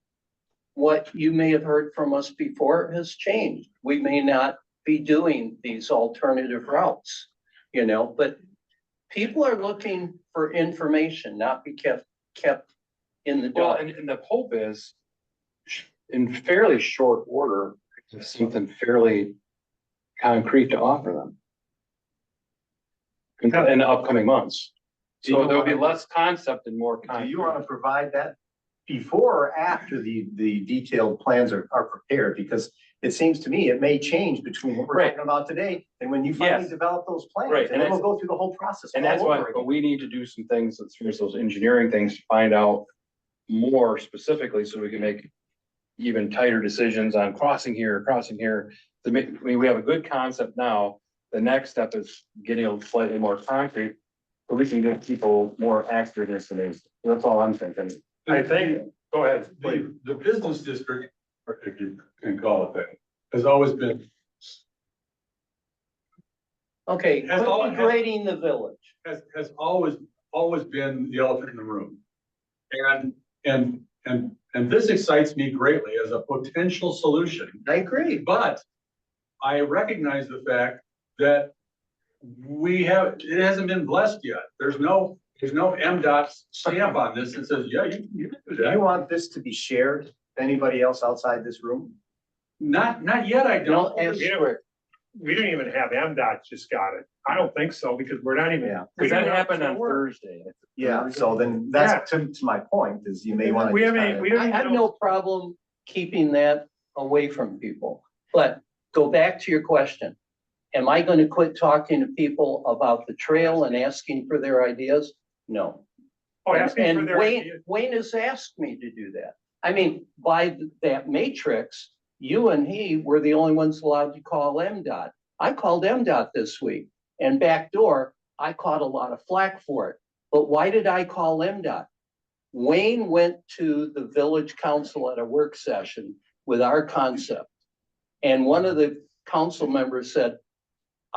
B: what you may have heard from us before has changed. We may not be doing these alternative routes, but people are looking for information, not be kept in the
C: Well,
B: dark.
C: and the hope is in fairly short order, something fairly concrete to offer them in the upcoming months. So there'll be less concept and more
G: Do
C: concrete.
G: you want to provide that before or after the detailed plans are prepared? Because it seems to me it may change between what we're
C: Right.
G: talking about today and when you finally
C: Yes.
G: develop those plans.
C: Right,
G: And then we'll go through the whole process.
C: And
G: all
C: that's why,
G: over
C: but
G: again.
C: we need to do some things, as far as those engineering things, to find out more specifically, so we can make even tighter decisions on crossing here. To make, I mean, we have a good concept now. The next step is getting a slightly more concrete, so we can give people more accurate information. That's all I'm thinking.
A: I think, go ahead. please.
I: The business district, or if you can call it that, has always been,
B: Okay,
I: Has all-
B: integrating the village.
I: has always been the elephant in the room. And this excites me greatly as a potential solution.
B: I agree.
I: But I recognize the fact that it hasn't been blessed yet. There's no MDOT stamp on this that says, yeah, you can do
G: Do you
I: that.
G: want this to be shared with anybody else outside this room?
I: Not yet, I
B: Don't
I: don't.
B: ask
A: You know,
B: for it.
A: We don't even have MDOT just got it. I don't think so, because we're not even.
G: Yeah.
A: we
C: Because that
A: don't know
C: happened
A: if
C: on
A: it's gonna work.
C: Thursday.
G: Yeah, so then that's to my point is you may want to.
A: We haven't, we don't
B: I
A: even
B: have
A: know.
B: no problem keeping that away from people, but go back to your question. Am I going to quit talking to people about the trail and asking for their ideas? No.
A: Oh, asking for
B: And
A: their
B: Wayne,
A: ideas.
B: Wayne has asked me to do that. I mean, by that matrix, you and he were the only ones allowed to call MDOT. I called MDOT this week, and backdoor, I caught a lot of flack for it. But why did I call MDOT? Wayne went to the village council at a work session with our concept. And one of the council members said,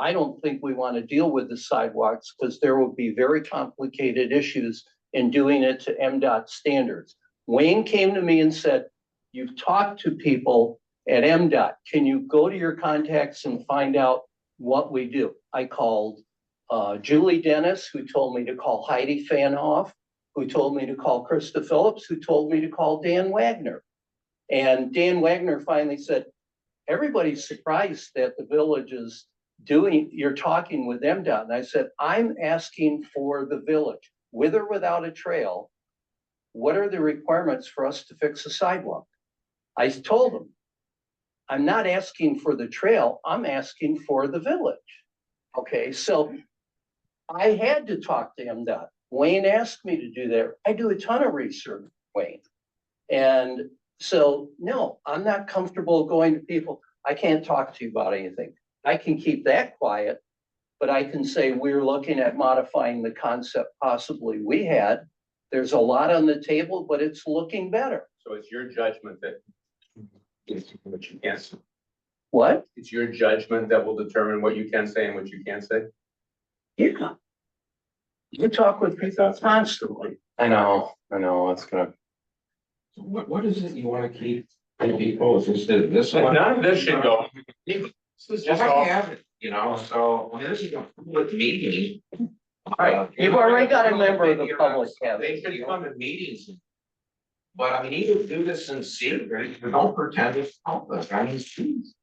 B: I don't think we want to deal with the sidewalks because there will be very complicated issues in doing it to MDOT standards. Wayne came to me and said, you've talked to people at MDOT. Can you go to your contacts and find out what we do? I called Julie Dennis, who told me to call Heidi Fanhoff, who told me to call Krista Phillips, who told me to call Dan Wagner. And Dan Wagner finally said, everybody's surprised that the village is you're talking with MDOT. And I said, I'm asking for the village, with or without a trail. What are the requirements for us to fix a sidewalk? I told them, I'm not asking for the trail, I'm asking for the village. Okay, so I had to talk to MDOT. Wayne asked me to do that. I do a ton of research, Wayne. And so, no, I'm not comfortable going to people. I can't talk to you about anything. I can keep that quiet, but I can say we're looking at modifying the concept possibly we had. There's a lot on the table, but it's looking better.
M: So it's your judgment that. What you can't say.
B: What?
M: It's your judgment that will determine what you can say and what you can't say.
B: Yeah. You talk with people constantly.
E: I know, it's gonna.
C: What is it you wanna keep people, is this one?
M: None of this should go.
C: This is just all, you know, so when this is a public meeting.
B: Right, you've already got a member of the public.
C: They should come to meetings. But I mean, either do this in secret, or don't pretend it's public, I mean, geez.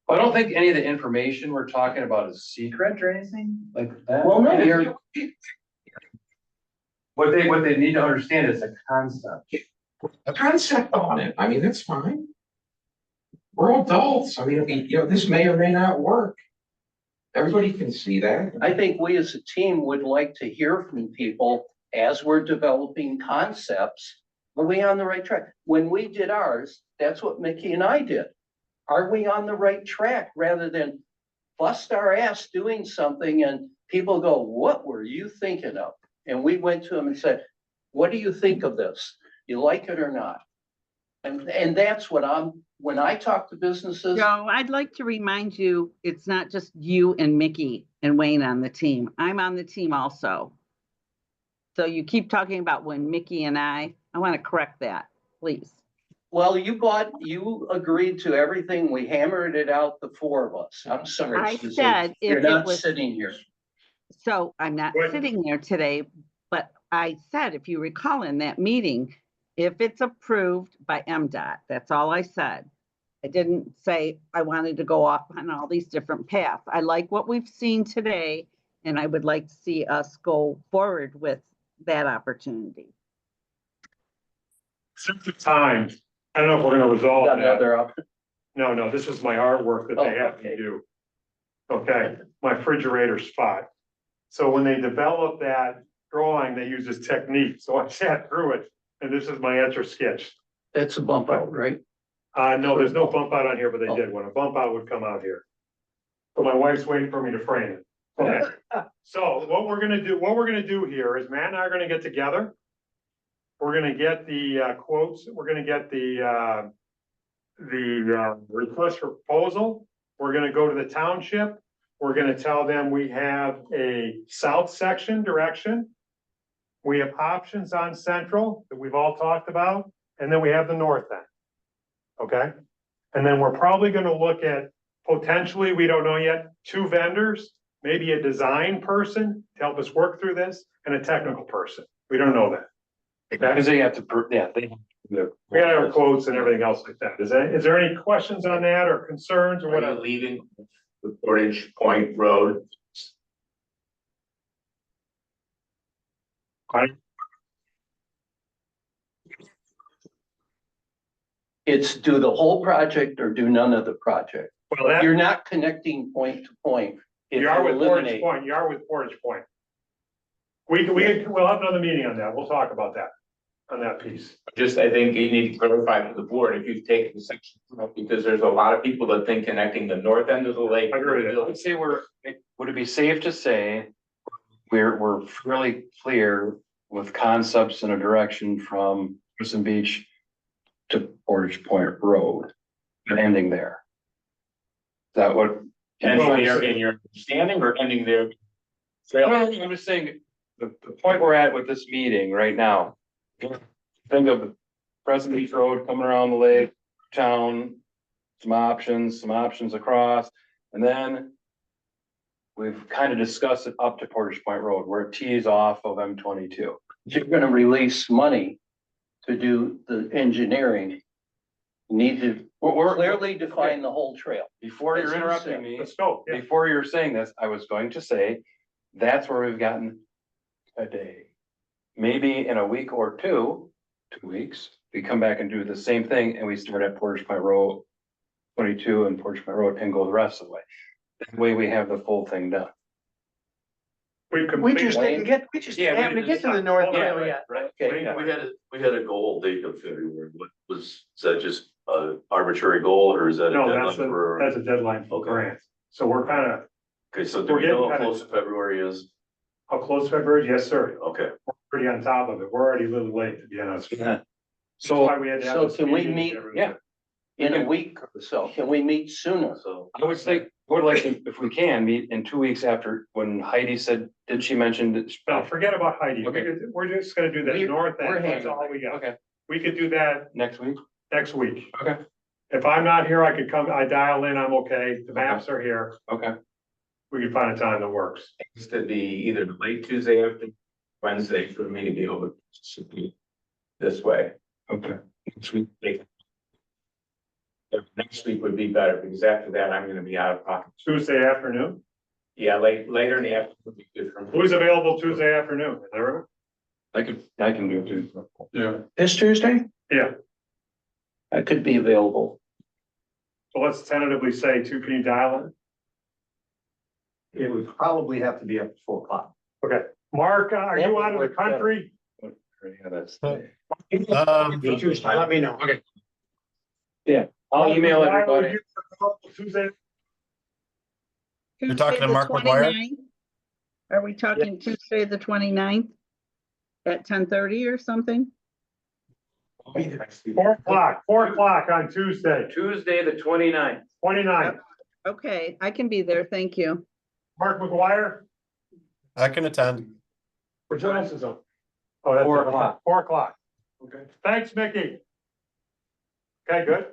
E: I don't think any of the information we're talking about is secret or anything like that.
B: Well, no, you're,
E: What they need to understand is a concept.
C: A concept on it, I mean, that's fine. We're adults, I mean, you know, this may or may not work. Everybody can see that.
B: I think we as a team would like to hear from people as we're developing concepts. Are we on the right track? When we did ours, that's what Mickey and I did. Are we on the right track rather than bust our ass doing something and people go, what were you thinking of? And we went to them and said, what do you think of this? You like it or not? And that's what when I talk to businesses.
L: Joe, I'd like to remind you, it's not just you and Mickey and Wayne on the team. I'm on the team also. So you keep talking about when Mickey and I want to correct that, please.
B: Well, you agreed to everything. We hammered it out, the four of us. I'm sorry.
L: I
B: Susan.
L: said if
B: You're
L: it
B: not
L: was-
B: sitting here.
L: So I'm not
A: What?
L: sitting there today, but I said, if you recall in that meeting, if it's approved by MDOT, that's all I said. I didn't say I wanted to go off on all these different paths. I like what we've seen today, and I would like to see us go forward with that opportunity.
A: Since the time, I don't know if we're gonna resolve
B: Got
A: that.
B: another option?
A: No, this is my artwork that they
B: Oh,
A: have to
B: okay.
A: do. Okay, my refrigerator spot. So when they developed that drawing, they used this technique, so I sat through it, and this is my etch a sketch.
B: That's a bump out, right?
A: No, there's no bump out on here, but they did one. A bump out would come out here. So my wife's waiting for me to frame it. Okay. So what we're gonna do here is Matt and I are gonna get together. We're gonna get the quotes, we're gonna get the request for proposal. We're gonna go to the township. We're gonna tell them we have a south section direction. We have options on central that we've all talked about, and then we have the north end. Okay, and then we're probably gonna look at potentially, we don't know yet, 2 vendors, maybe a design person to help us work through this, and a technical person. We don't know that.
E: Because they have to, they.
A: We got our quotes and everything else like that. Is there any questions on that or concerns or
M: Are you
A: whatever?
M: leaving the Portage Point Road?
B: It's do the whole project or do none of the project.
A: Well, that,
B: You're not connecting point to point. If
A: you are with Portage
B: eliminate-
A: Point, you are with Portage Point. We'll have another meeting on that. We'll talk about that, on that piece.
M: Just, I think you need to clarify for the board if you've taken the section, because there's a lot of people that think connecting the north end of the lake.
A: I agree with you.
E: I would say would it be safe to say we're fairly clear with concepts and a direction from Crescent Beach to Portage Point Road and ending there? Is that what?
M: Ending there in your understanding or ending there?
E: I'm just saying, the point we're at with this meeting right now. Think of Crescent Beach Road coming around the lake, town, some options across, and then. We've kind of discussed it up to Portage Point Road where it tees off of M22.
B: You're gonna release money to do the engineering. You need to clearly define the whole trail.
E: Before you're
B: That's
E: interrupting me,
A: Let's go. Yeah.
E: before you're saying this, I was going to say, that's where we've gotten a day. Maybe in a week or 2 weeks, we come back and do the same thing and we start at Portage Point Road 22 and Portage Point Road and go the rest of the way. That way we have the full thing done.
A: We
F: We just
A: completed,
F: didn't get, we just
C: Yeah, we
F: happened to get to the north trail yet.
N: We had a goal date of February. What was, is that just a arbitrary goal or is that a
A: no,
N: deadline for?
A: that's a deadline for
N: Okay.
A: grants. So we're kind of,
N: Okay, so do
A: we're
N: we know
A: getting
N: how
A: kinda-
N: close February is?
A: how close February? Yes, sir.
N: Okay.
A: We're pretty on top of it. We're already a little late, to be honest.
B: Yeah.
A: That's
B: So,
A: why we had to have
B: so
A: this
B: can we
A: meeting and
B: meet
A: everything.
C: Yeah.
B: in a week or so? Can we meet sooner?
N: So.
C: I would say, would like, if we can, meet in 2 weeks after, when Heidi said, did she mention that?
A: No, forget about Heidi.
C: Okay.
A: We're just gonna do that
B: We're-
A: north
B: we're
A: end. That's
B: handling
A: all we got.
C: Okay,
A: We could do that
C: next week,
A: next week.
C: okay,
A: If I'm not here, I could come, I dial in, I'm okay. The maps are here.
C: okay.
A: We can find a time that works.
M: It's to be either the late Tuesday after Wednesday for me to be able to be this way.
C: Okay.
M: Next week. Next week would be better because after that, I'm gonna be out of pocket.
A: Tuesday afternoon?
M: Yeah, later in the afternoon would be good for me.
A: Who's available Tuesday afternoon? Is there?
C: I can do it too.
I: Yeah.
B: This Tuesday?
A: Yeah,
B: I could be available.
A: so let's tentatively say two, can you dial in?
G: It would probably have to be up to 4 o'clock.
A: Okay, Mark, are you out of the country?
H: Um,
F: Let me know.
C: I'll email
A: Why would
C: everybody.
A: you- Tuesday,
H: You're talking to
L: Tuesday, the
H: Mark McGuire?
L: 29th? Are we talking Tuesday, the 29th? At 10:30 or something?
A: 4 o'clock on Tuesday,
C: Tuesday, the 29th.
A: 29th.
L: Okay, I can be there, thank you.
A: Mark McGuire,
H: I can attend.
A: which else is on? Oh, that's
C: 4 o'clock.
A: 4 o'clock. Okay, thanks, Mickey. Okay, good.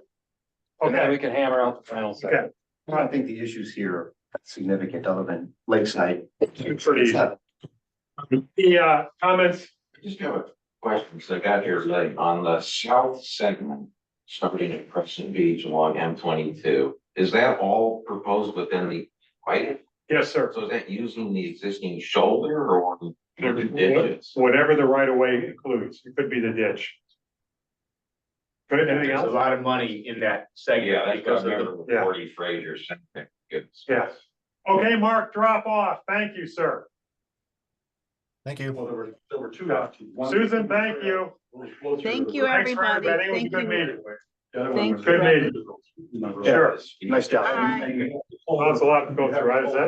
C: And then we
A: Okay,
C: can hammer out the final
A: okay.
C: second.
G: I don't think the issues here are significant other than lakeside.
A: It's pretty easy. The comments,
O: Just have a question, so I got here late, on the south segment, starting at Crescent Beach along M22, is that all proposed within the right?
A: yes, sir.
O: So is that using the existing shoulder or the ditches?
A: Whatever the right of way includes, it could be the ditch. Good, anything
M: There's a
A: else?
M: lot of money in that segment.
O: Yeah, that's what I
M: because of
O: remember
A: Yeah.
O: 40 Fraser saying. Good.
A: Yes. Okay, Mark, drop off. Thank you, sir.
H: Thank you.
I: There were two options.
A: Susan, thank you.
L: Thank you,
A: Thanks for
L: everybody.
A: everybody. It was a
L: Thank
A: good
L: you.
A: meeting.
L: Thank
A: Good
L: you.
A: meeting. Sure.
G: Nice job.
L: Bye.
A: Well, that's a lot to go through, right? Is that?